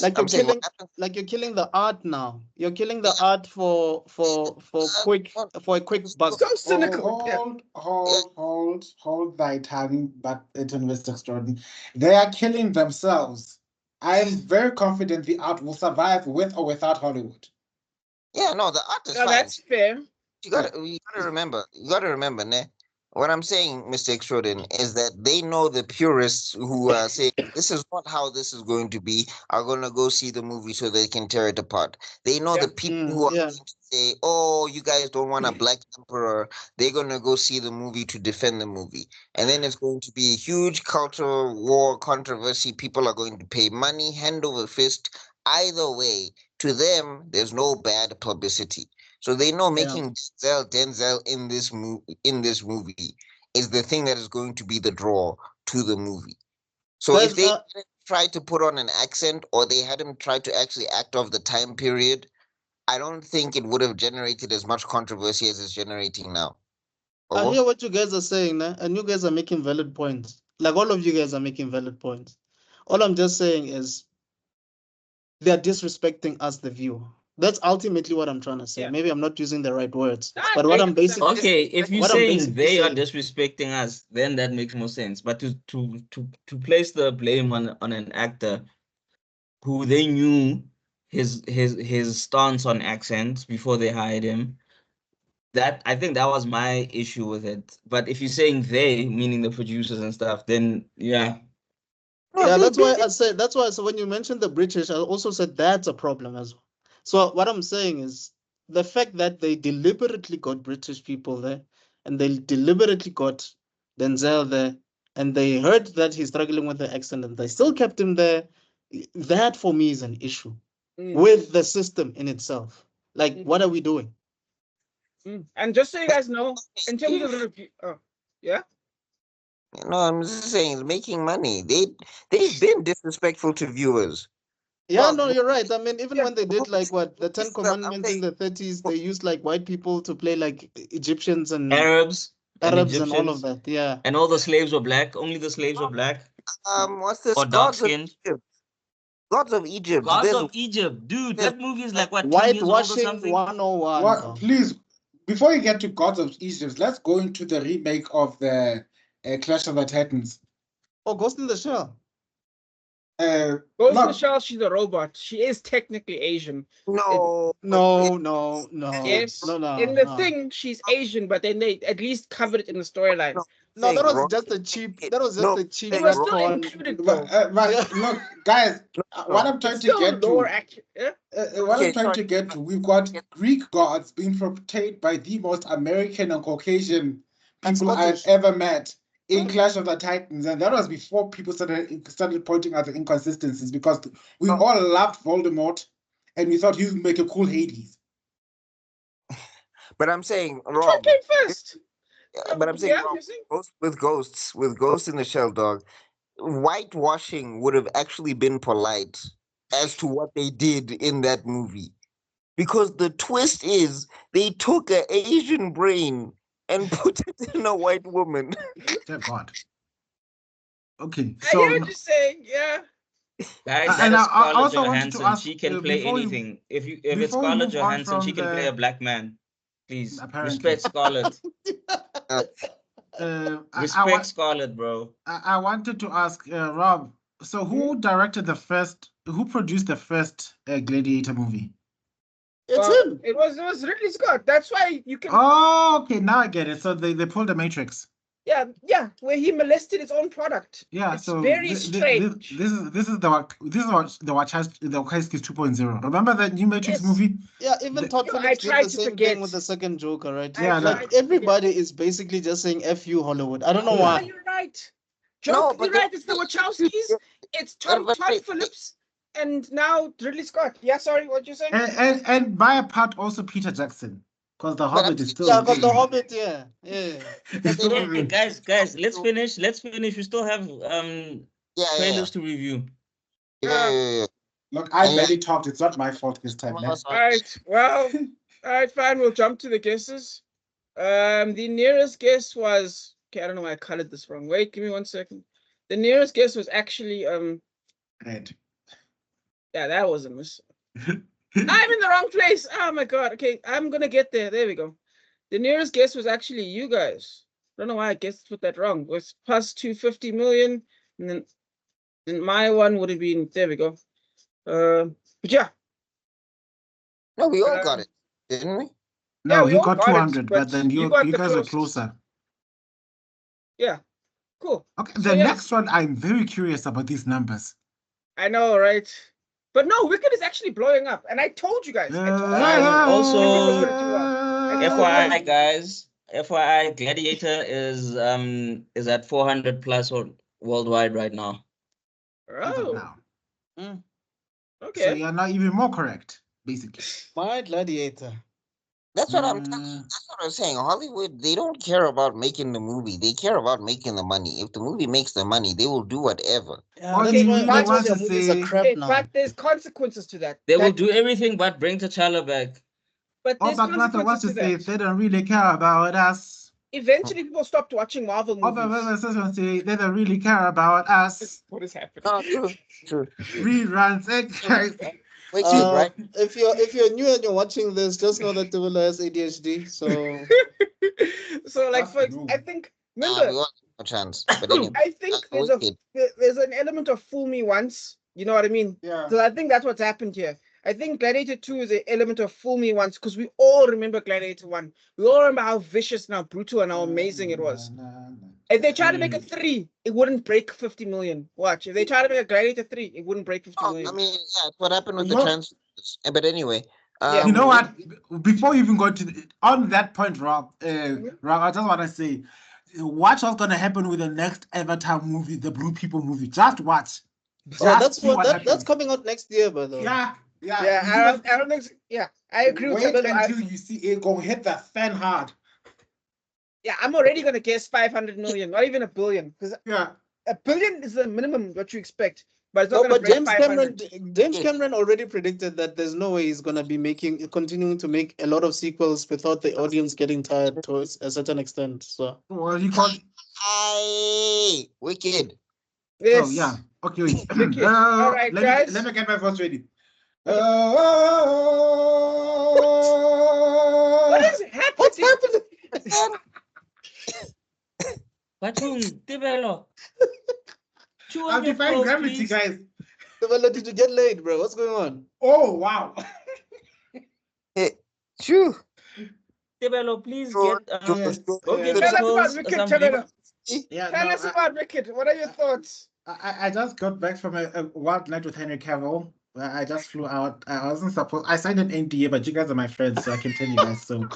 Like I'm you're saying what killing, happens. like you're killing the art now. You're killing the art for a quick buck. So cynical. Yeah. Hold thy tongue, but it Mr. Extrodin. They are killing themselves. I am very confident the art will survive with or without Hollywood. Yeah, no, the art is No, fine. that's fair. You gotta remember, ne? What I'm saying, Mr. Extrodin, is that they know the purists who say this is not how this is going to be are gonna go see the movie so they can tear it apart. They know Yeah. the people who are Yeah. going to say, "Oh, you guys don't want a black emperor." They're gonna go see the movie to defend the movie, and then it's going to be a huge cultural war controversy. People are going to pay money hand over fist. Either way, to them, there's no bad publicity. So they know making Denzel in this movie is the thing that is going to be the draw to the movie. So if Guys, they hadn't tried to put on an accent or they hadn't tried to actually act off the time period, I don't think it would have generated as much controversy as it's generating now. I Over? hear what you guys are saying, né? And you guys are making valid points. Like all of you guys are making valid points. All I'm just saying is they are disrespecting us, the viewer. That's ultimately what I'm trying to say. Yeah. Maybe I'm not using the right words, I but what I'm agree. basically Okay, if you're what I'm saying basically they are saying- disrespecting us, then that makes more sense. But to place the blame on an actor who they knew his stance on accents before they hired him, that I think that was my issue with it. But if you're saying they, meaning the producers and stuff, then yeah. No, yeah, they- that's why they- I said that's why. So when you mentioned the British, I also said that's a problem as well. So what I'm saying is the fact that they deliberately got British people there and they deliberately got Denzel there and they heard that he's struggling with the accent and they still kept him there. That for me is an issue with the system in itself. Like, what are we doing? And just so you guys know, in terms of review, yeah. No, I'm just saying it's making money. They've been disrespectful to viewers. Yeah, Well, no, you're right. I mean, even Yeah. when they did like what the Ten This is I'm Commandments in saying- the 30s, they used like white people to play like Egyptians and Arabs and Arabs and all of Egyptians, that. Yeah. and all the slaves were black. Only the slaves were black What's this? or dark skinned. Gods of Egypt. Gods There's of Egypt, dude. there's- That movie is like what, 10 years old or Whitewashing something? 101. What? Bro. Please, before you get to Gods of Egypt, let's go into the remake of the Clash of the Titans. Oh, Ghost in the Shell. Ghost in No, the Shell, she's a robot. She is technically Asian. no, No, Yes. no. In the thing, she's Asian, but then they at least covered it in the storyline. No, that was Rob- just a cheap. That was just No, a cheap It was still retcon. included though. but look, guys, what I'm trying It's to still get lore to, accurate. Yeah? what I'm Okay, trying to get to, we've got Greek gods being portrayed by the most American and Caucasian And people I've Scottish. ever met in Clash of the Titans, and that was before people started pointing out the inconsistencies because we all loved Voldemort, and we thought he would make a cool Hades. But I'm saying, Which one Rob. came first? But I'm saying, Yeah, Rob, you're saying? with Ghost in the Shell, dog. Whitewashing would have actually been polite as to what they did in that movie. Because the twist is they took an Asian brain and put it in a white woman. Dear God. Okay, I hear what you're saying. Yeah. Guys, that and is I Scarlett also wanted to Johansson. ask She can play before anything. If it's before we Scarlett move on Johansson, she from can play the- a black man. Please Apparently. respect Scarlett. Respect Scarlett, bro. I wanted to ask Rob. So, who directed the first? Who produced the first Gladiator movie? It's Well, him. it was Ridley Scott. That's why you can. Oh, okay, now I get it. So they pulled the Matrix. Yeah, where he molested his own product. Yeah, It's so very strange. this is the Wachowskis 2.0. Remember that new Matrix Yes. movie? Yeah, even Todd I Phillips did tried the to same forget. thing with the second Joker, right? Yeah, like everybody is basically just saying "F you, Hollywood." I don't know Yeah, why. you're right. No, Joke, but you're right. It's the Wachowskis. It's Todd Phillips, and now Ridley Scott. Yeah, sorry, what you saying? And by a part also Peter Jackson. Because the Hobbit is still. Yeah, because the Hobbit, yeah. Hey, guys, let's finish. We still have trailers to review. Yeah. Look, I barely talked. It's not my fault this time, man. All right. Well, all right, fine. We'll jump to the guesses. The nearest guess was, okay, I don't know why I colored this wrong. Wait, give me 1 second. The nearest guess was actually Red. yeah, that was a miss. I'm in the wrong place. Oh my god. Okay, I'm gonna get there. There we go. The nearest guess was actually you guys. I don't know why I guessed put that wrong. It was plus 250 million, and then my one would have been, there we go. But yeah. No, we all got it, didn't we? No, we he all got got 200, it, but then you got the guys are closest. closer. Yeah, cool. Okay, So, the yeah. next one, I'm very curious about these numbers. I know, right? But no, Wicked is actually blowing up, and I told you guys. Also, FYI, FYI, guys, FYI, Gladiator is at 400 plus worldwide right now. As of Oh, now. okay. So you're now even more correct, basically. My Gladiator. That's what I'm telling you. That's what I'm saying. Hollywood, they don't care about making the movie. They care about making the money. If the movie makes the money, they will do whatever. Yeah, All that's you why really that's why want their to movies are say- crap now. But there's consequences to that. They will do everything but bring T'Challa back. But All there's Black Panther wants consequences to to say that. they don't really care about us. Eventually, people stopped watching Marvel All Black movies. Panther wants to say they don't really care about us. What is happening? No, true. Reruns. Wicked, right? If you're new and you're watching this, just know that Tawila has ADHD. So So, like, That's I think, remember, we all have a chance. But anyway, I think Wicked. there's an element of fool me once. You know what I mean? Yeah. So I think that's what's happened here. I think Gladiator 2 is an element of fool me once because we all remember Gladiator 1. We all remember how vicious and how brutal and how amazing it was. If they try to make a 3, it wouldn't break 50 million. Watch. If they try to make a Gladiator 3, it wouldn't break 50 Oh, million. I mean, yeah, it's what happened with the No. Transformers. But anyway, Yeah. You know what? Before you even go to on that point, Rob, Rob, I just want to say, watch what's gonna happen with the next Avatar movie, the Blue People movie. Just watch. that's see that's happens. coming out next year, by the way. Yeah. Yeah, I don't think. Yeah, I agree with Wait Tabelo. until you see it go hit the fan hard. Yeah, I'm already gonna guess 500 million, not even a billion, because Yeah. a billion is the minimum what you expect, but it's not No, gonna but break James 500. Cameron already predicted that there's no way he's gonna be continuing to make a lot of sequels without the audience getting tired to a certain extent. So Well, he called. Wicked. Yes. Oh yeah. Okay. Wait. Wicked. All right, guys. Let me get my voice ready. What is happening? what's happening? Bathroom, Tibelo. I'm defying gravity, guys. Tawila, did you get laid, bro? What's going on? Oh wow. True. Tibelo, please Sure, get sure. get Tell us the about clothes, Wicked, some Tabelo. Yeah. Tell us about Wicked. What are your thoughts? I just got back from a wild night with Henry Cavill. I just flew out. I wasn't supposed. I signed an NDA, but you guys are my friends, so I can tell you guys. So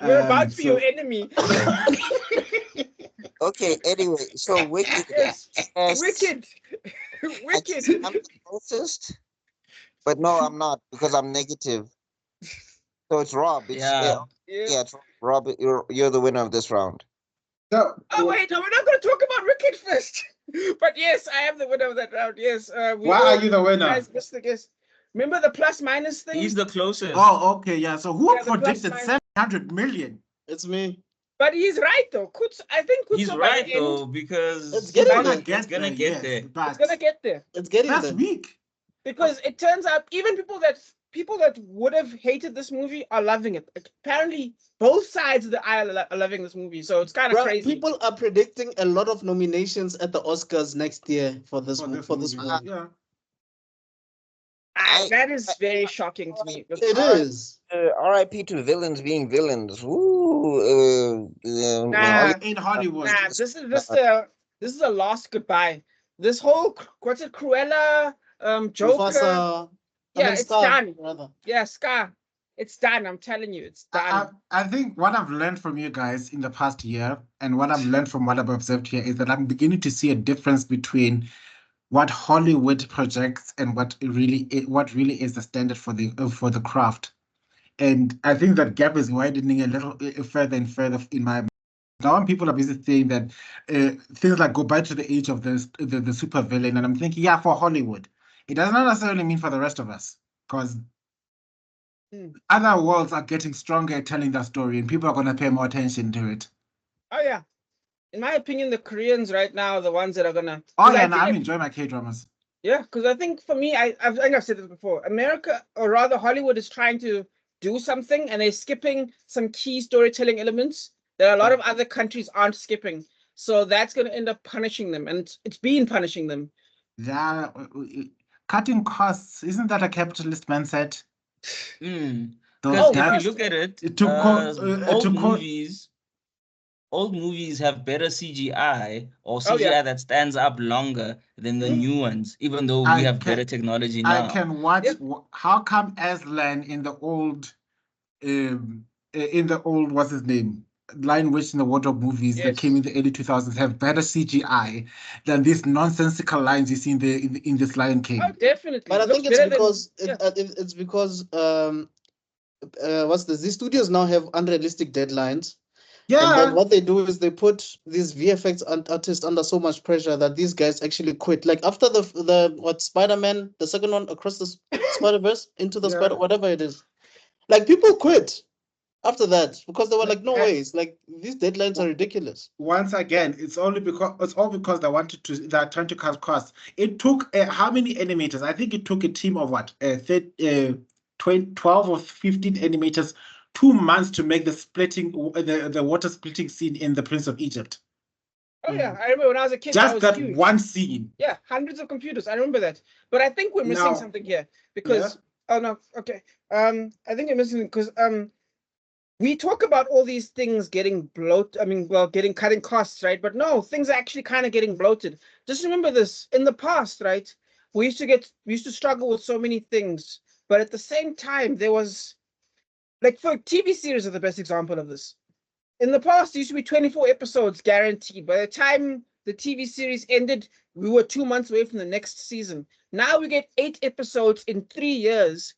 We're about to be your so- enemy. Okay, anyway, so Wicked. Yes. Yes, Wicked. Wicked. I'm the closest, but no, I'm not because I'm negative. So it's Rob. It's, Yeah. yeah, it's Rob. You're the winner of this round. So, Oh wait, no, we're not going to talk about Wicked first. But yes, I am the winner of that round. Yes. why are you the winner? Guys missed the guess. Remember the plus minus thing? He's the closest. Oh, okay, yeah. So who Yeah, the plus predicted minus- 700 million? It's me. But he's right though. I think Kutso He's by right the end, though, because It's getting Gonna there. it's gonna get there. But it's gonna get there. It's getting that's there. weak. Because it turns out even people that would have hated this movie are loving it. Apparently, both sides of the aisle are loving this movie, so it's kind of Bro, crazy. people are predicting a lot of nominations at the Oscars next year for this For movie. Yeah. That is very shocking to me. It is. R.I.P. to villains being villains. Woo. Nah. In Hollywood. Nah, this is a lost goodbye. This whole what's it, Cruella, Joker. Mufasa, Yeah, it's Scar, done. rather. Yeah, Scar. It's done. I'm telling you, it's done. I think what I've learned from you guys in the past year, and what I've learned from what I've observed here, is that I'm beginning to see a difference between what Hollywood projects and what really is the standard for the craft. And I think that gap is widening a little further and further in my mind. Now when people are busy saying that things like go back to the age of the supervillain, and I'm thinking, yeah, for Hollywood. It does not necessarily mean for the rest of us, because other worlds are getting stronger at telling that story, and people are going to pay more attention to it. Oh yeah, in my opinion, the Koreans right now are the ones that are gonna. Oh yeah, and I'm enjoying my K-dramas. Yeah, because I think for me, I think I've said this before. America, or rather Hollywood, is trying to do something, and they're skipping some key storytelling elements that a lot of other countries aren't skipping. So that's going to end up punishing them, and it's been punishing them. Yeah, cutting costs, isn't that a capitalist mindset? Because if you look at it, old movies have better CGI or CGI that stands up longer than the new ones, even though we have better technology now. I can watch. How come Aslan in the old, what's his name? Lion Witch in the Wardrobe movies that came in the early 2000s have better CGI than these nonsensical lines you see in this Lion King. Oh, definitely. But I think it's because it's because these studios now have unrealistic deadlines. Yeah. And then what they do is they put these VFX artists under so much pressure that these guys actually quit. Like after the Spider-Man, the second one, Across the Spider-Verse, Into the Spider, whatever it is. Like people quit after that because they were like, no ways. Like these deadlines are ridiculous. Once again, it's all because they're trying to cut costs. It took how many animators? I think it took a team of 12 or 15 animators 2 months to make the water splitting scene in The Prince of Egypt. Oh yeah, I remember when I was a kid. Just that huge. One scene. Yeah, hundreds of computers. I remember that. But I think we're missing something here because oh no, okay. I think we're missing because we talk about all these things getting bloated. Cutting costs, right? But no, things are actually kind of getting bloated. Just remember this: in the past, right? We used to struggle with so many things, but at the same time, there was. Like for TV series are the best example of this. In the past, there used to be 24 episodes guaranteed. By the time the TV series ended, we were 2 months away from the next season. Now we get 8 episodes in 3 years.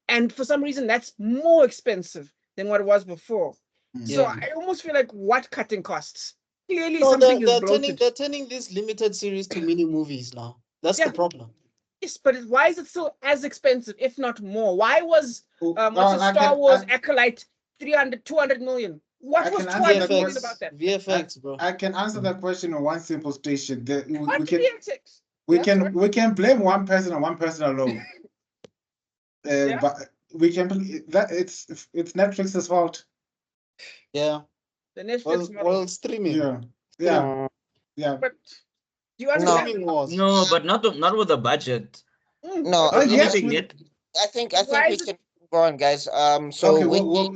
And for some reason, that's more expensive than what it was before. Yeah. So I almost feel like what cutting costs? Clearly something is bloated. They're turning these limited series to mini movies now. That's the problem. Yes, but why is it still as expensive, if not more? Why was Star Wars Acolyte 200 million? What was 200 million about that? VFX, bro. I can answer that question on one simple station. VFX? We can blame one person and one person alone. But we can that it's Netflix's fault. Yeah. The Netflix model. Streaming. Yeah. But you understand? No, but not with a budget. No, I think we can go on, guys. So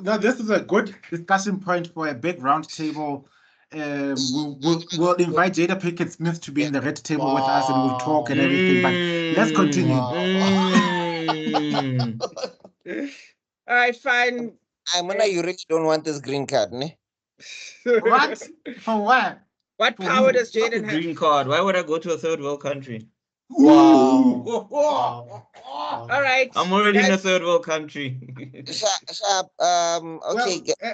now this is a good discussion point for a big round table. We'll invite Jada Pinkett Smith to be in the red table with us, and we'll talk and everything. But let's continue. All right, fine. You really don't want this green card, ne? What? For what? What power does Jaden have? Green card. Why would I go to a third world country? Wow. All right. I'm already in a third world country. Okay.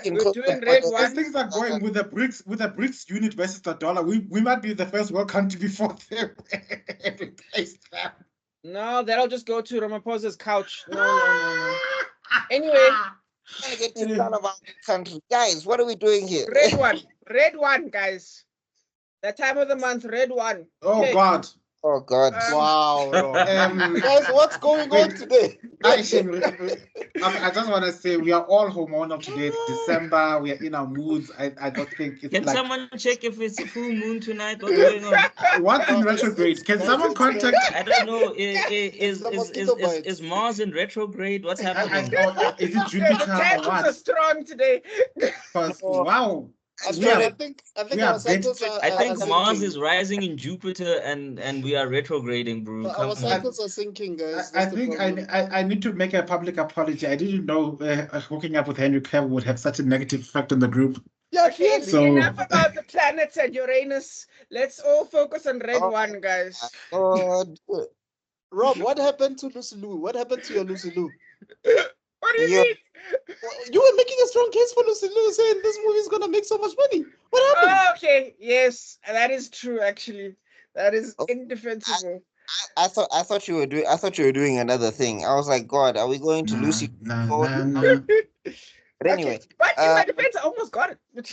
We're doing red one. Things are going with the BRICS unit versus the dollar. We might be the first world country before they replace them. No, that'll just go to Ramaphosa's couch. No. Anyway. Trying to get to none of our country. Guys, what are we doing here? Red one, guys. That time of the month, red one. Okay. Oh God. Wow. Guys, what's going on today? I just want to say we are all hormonal today. It's December. We are in our moods. I don't think it's Can someone check if it's a full moon tonight? What's going on? What's in retrograde? Can someone contact? I don't know. Is Mars in retrograde? What's happening? Is it Jupiter the titles are strong today. Wow. I think Mars is rising in Jupiter and we are retrograding, bro. Our cycles are sinking, guys. I think I need to make a public apology. I didn't know hooking up with Henry Cavill would have such a negative effect on the group. Yeah, enough about the planets and Uranus. Let's all focus on red one, guys. Rob, what happened to Lucy Lou? What happened to your Lucy Lou? What do you Yo. mean? You were making a strong case for Lucy Liu saying this movie is gonna make so much money. What happened? Oh, okay. Yes, that is true. Actually, that is Oh, indefensible. I thought you were doing another thing. I was like, God, are we going to Lucy? Nah. But anyway, Okay, but in my defense, I almost got it. But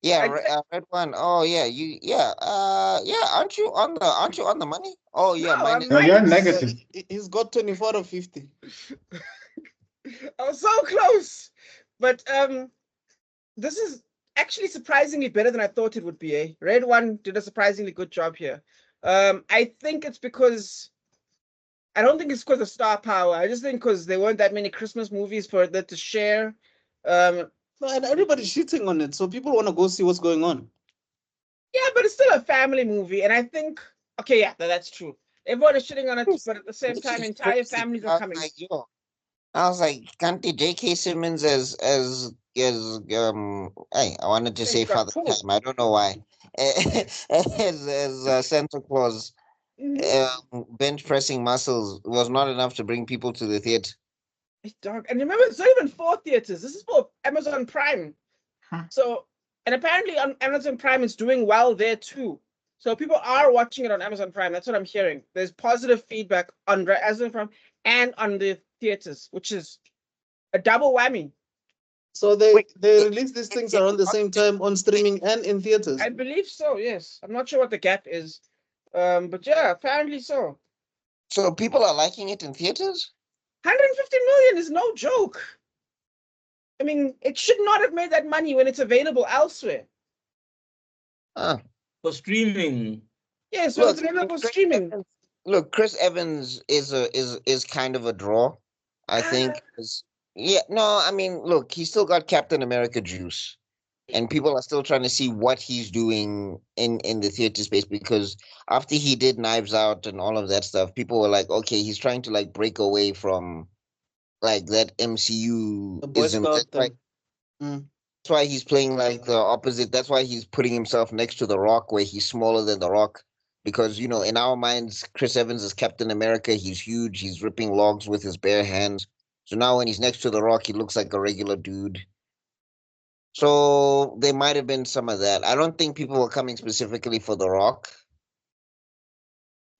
yeah, I- Red One. Oh yeah, Aren't you on the money? Oh yeah, No, I'm minus. No, you're minus. negative. He's got 24 out of 50. I was so close, but this is actually surprisingly better than I thought it would be. Red One did a surprisingly good job here. I think it's because I don't think it's because of star power. I just think because there weren't that many Christmas movies for that to share. And everybody's shitting on it, so people want to go see what's going on. Yeah, but it's still a family movie, and I think okay, yeah, that's true. Everyone is shitting on it, but at the same time, Which is entire crazy. families I are was coming. like, yo, I was like, can't the J.K. Simmons as hey, I wanted to He's say got Father pulled. Time. I don't know why. as Santa Claus, bench pressing muscles was not enough to bring people to the theater. Dog. And remember, it's not even for theaters. This is for Amazon Prime. So, and apparently on Amazon Prime, it's doing well there too. So people are watching it on Amazon Prime. That's what I'm hearing. There's positive feedback on Amazon Prime and on the theaters, which is a double whammy. So they Wait, release these things around the same time on streaming and in theaters. I believe so. Yes, I'm not sure what the gap is, but yeah, apparently so. So people are liking it in theaters? 150 million is no joke. I mean, it should not have made that money when it's available elsewhere. For streaming. Yes, when it's available for streaming. Look, Chris Evans is kind of a draw, I think. Yeah, no, I mean, look, he's still got Captain America juice, and people are still trying to see what he's doing in the theater space because after he did Knives Out and all of that stuff, people were like, okay, he's trying to like break away from like that MCU The Boy ism. Scout That's why he's playing like the opposite. That's why he's putting himself next to The Rock, where he's smaller than The Rock. Because, you know, in our minds, Chris Evans is Captain America. He's huge. He's ripping logs with his bare hands. So now when he's next to The Rock, he looks like a regular dude. So there might have been some of that. I don't think people were coming specifically for The Rock.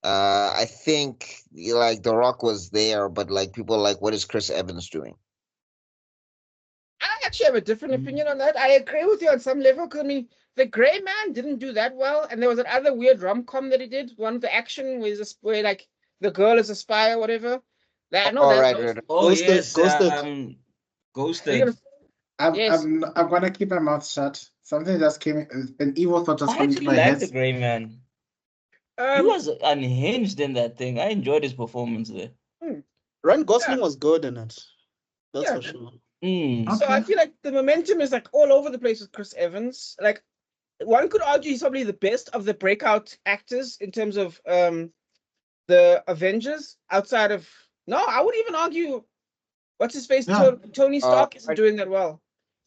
I think like The Rock was there, but like people are like, what is Chris Evans doing? I actually have a different opinion on that. I agree with you on some level because I mean, The Gray Man didn't do that well, and there was another weird rom-com that he did. One of the action where like the girl is a spy or whatever. That no, that Right. Oh Ghosted, yes, Ghosted. Ghosted. Yes. I'm gonna keep my mouth shut. Something just came, an evil thought just I came into actually my like head. the Gray Man. He Um, was unhinged in that thing. I enjoyed his performance there. Ryan Gosling was good in it. That's Yeah. for sure. So I feel like the momentum is like all over the place with Chris Evans. Like one could argue he's probably the best of the breakout actors in terms of the Avengers outside of I would even argue what's his face Yeah. Tony Stark isn't doing that well.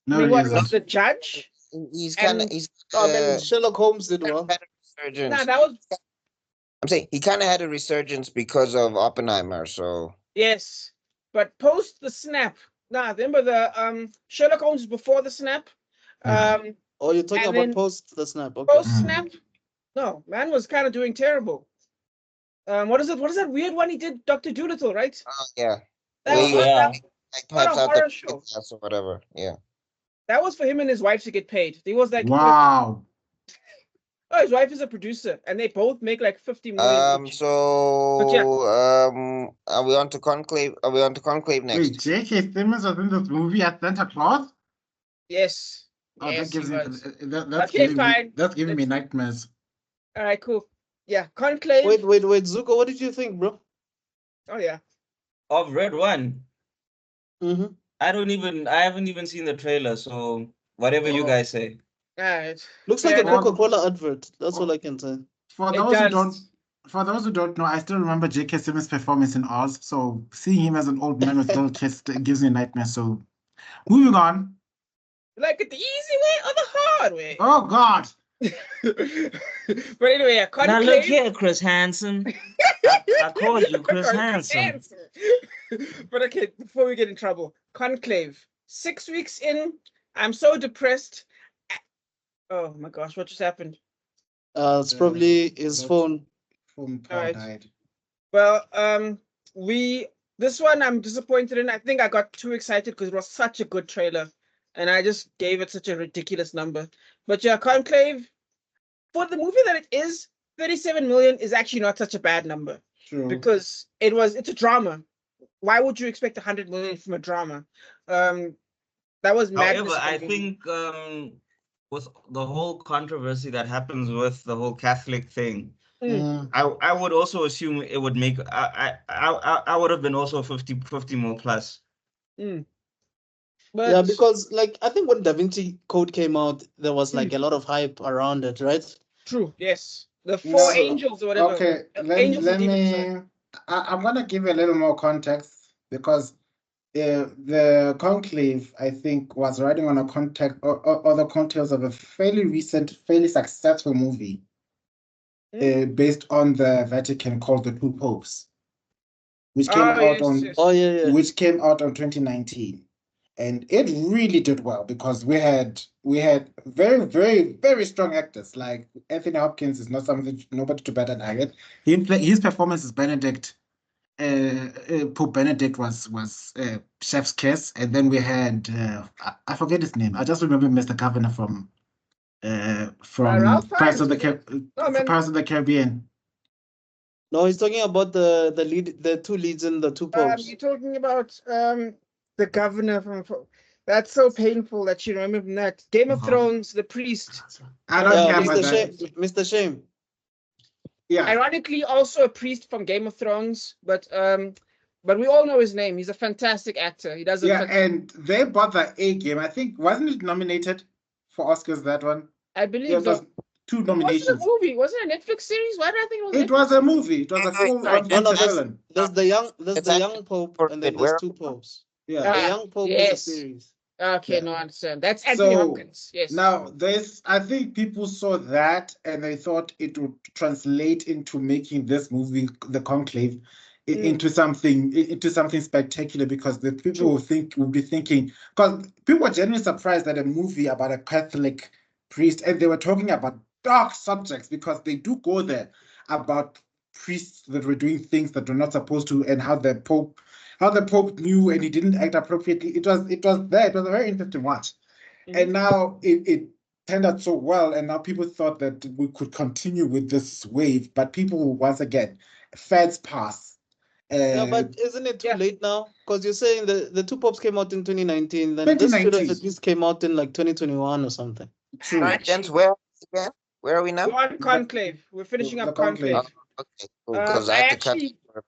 No, I mean, he what isn't. was the Judge? He's And- kind of he's I mean, Sherlock Holmes did well. had a resurgence. Nah, that was I'm saying he kind of had a resurgence because of Oppenheimer. So yes. But post the snap. Remember the Sherlock Holmes before the snap? Oh, you're talking And about then post the snap. Okay. Post snap? No, man was kind of doing terrible. What is it? What is that weird one he did? Dr. Dolittle, right? yeah, That Where was you yeah. like pipes a out horror the show. glass or whatever. Yeah. That was for him and his wife to get paid. He was like, Wow. oh, his wife is a producer, and they both make like 50 million. each. So yeah. are we on to Conclave? Are we on to Conclave next? Wait, J.K. Simmons was in this movie at Santa Claus? Yes. Oh, yes, that gives he me was. that's Okay, giving fine. me that's giving me nightmares. All right, cool. Yeah, Conclave. Wait, Zuko, what did you think, bro? Oh yeah. Of Red One. Mm-hmm. I haven't even seen the trailer, so whatever you guys say. All right. Looks like Fair a enough. Coca-Cola advert. That's all I can say. For It those who don't know, I still remember J.K. Simmons' performance in Oz. So seeing him as an old man with little kids gives me nightmares. So moving on. Like it the easy way or the hard way? Oh God. But anyway, Now Conclave. look here, Chris Hansen. I called you Chris Hansen. But okay, before we get in trouble, Conclave. 6 weeks in, I'm so depressed. Oh my gosh, what just happened? It's probably his phone. Phone power Alright. died. Well, this one I'm disappointed in. I think I got too excited because it was such a good trailer, and I just gave it such a ridiculous number. But yeah, Conclave, for the movie that it is, 37 million is actually not such a bad number. True. Because it's a drama. Why would you expect 100 million from a drama? That was madness. However, I think with the whole controversy that happens with the whole Catholic thing, I would also assume it would make I would have been also 50 more plus. But yeah, because like I think when Da Vinci Code came out, there was like a lot of hype around it, right? True. Yes, the four So, angels or whatever. Okay, Angels let and demons, sorry. me. I'm gonna give you a little more context because the Conclave, I think, was riding on a context or the coattails of a fairly recent, fairly successful movie based on the Vatican called The Two Popes, which came out on which came out on 2019. And it really did well because we had very, very, very strong actors. Like Anthony Hopkins is not something nobody to bat an eye at. His performance as Benedict, Pope Benedict was chef's kiss. And then we had I forget his name. I just remember Mr. Governor from Pirates of the Caribbean. No, he's talking about the two leads in The Two Popes. You're talking about the governor from. That's so painful that you remember from that. Game of Thrones, the priest. I don't care about that. Mr. Shame. Yeah. Ironically, also a priest from Game of Thrones, but we all know his name. He's a fantastic actor. He does. And they bought the A Game. I think wasn't it nominated for Oscars? That one. I believe so. 2 nominations. Wasn't a movie? Wasn't it a Netflix series? Why do I think it was a movie? It was a full film. There's the young Pope and then there's two popes. Yeah, the young Pope is a series. Okay, no, I understand. That's Anthony Hopkins. Yes. Now, I think people saw that and they thought it would translate into making this movie, The Conclave, into something spectacular because the people will be thinking, because people were genuinely surprised that a movie about a Catholic priest, and they were talking about dark subjects because they do go there about priests that were doing things that were not supposed to, and how the Pope knew and he didn't act appropriately. It was a very interesting watch. And now it turned out so well, and now people thought that we could continue with this wave, but people, once again, fads pass. But isn't it too late now? Because you're saying the Two Popes came out in 2019, then this should have at least came out in like 2021 or something. True. Right, gents, where are we now? We're on Conclave. We're finishing up Conclave. Okay, cool, because I had to cut.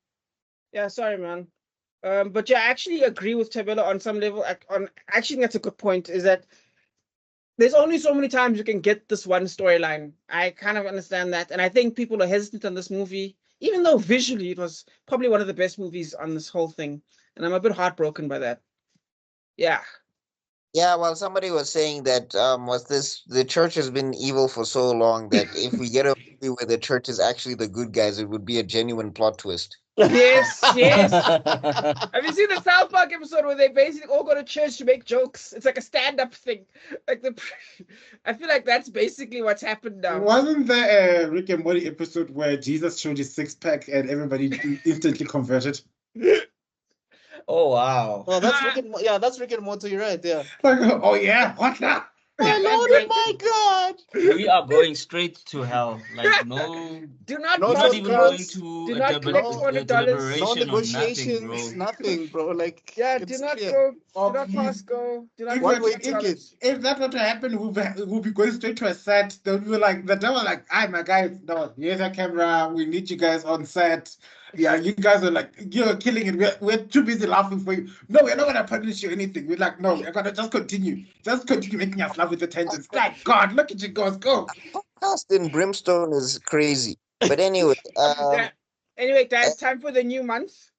Yeah, sorry, man. But yeah, I actually agree with Tabella on some level. Actually, that's a good point. Is that there's only so many times you can get this one storyline. I kind of understand that, and I think people are hesitant on this movie, even though visually it was probably one of the best movies on this whole thing, and I'm a bit heartbroken by that. Yeah. Yeah, well, somebody was saying that the church has been evil for so long that if we get a movie where the church is actually the good guys, it would be a genuine plot twist. Yes. Have you seen the South Park episode where they basically all go to church to make jokes? It's like a stand-up thing. I feel like that's basically what's happened now. Wasn't there a Rick and Morty episode where Jesus showed his six-pack and everybody instantly converted? Oh wow! Oh, that's Rick and Morty, right? Yeah. Like, oh yeah, what now? My Lord and my God! We are going straight to hell. Like no, do not even going to do not collect $200. No negotiations, nothing, bro. Like do not pass go. Do not one-way tickets. If that were to happen, we'll be going straight to a set. They'll be like, the devil, like, "Hi, my guys, no, here's a camera. We need you guys on set. Yeah, you guys are like, you're killing it. We're too busy laughing for you. No, we're not gonna punish you or anything. We're like, no, we're gonna just continue making us laugh with the tangents. Thank God, look at you guys go. Podcast in Brimstone is crazy. But anyway, Anyway, guys, time for the new month.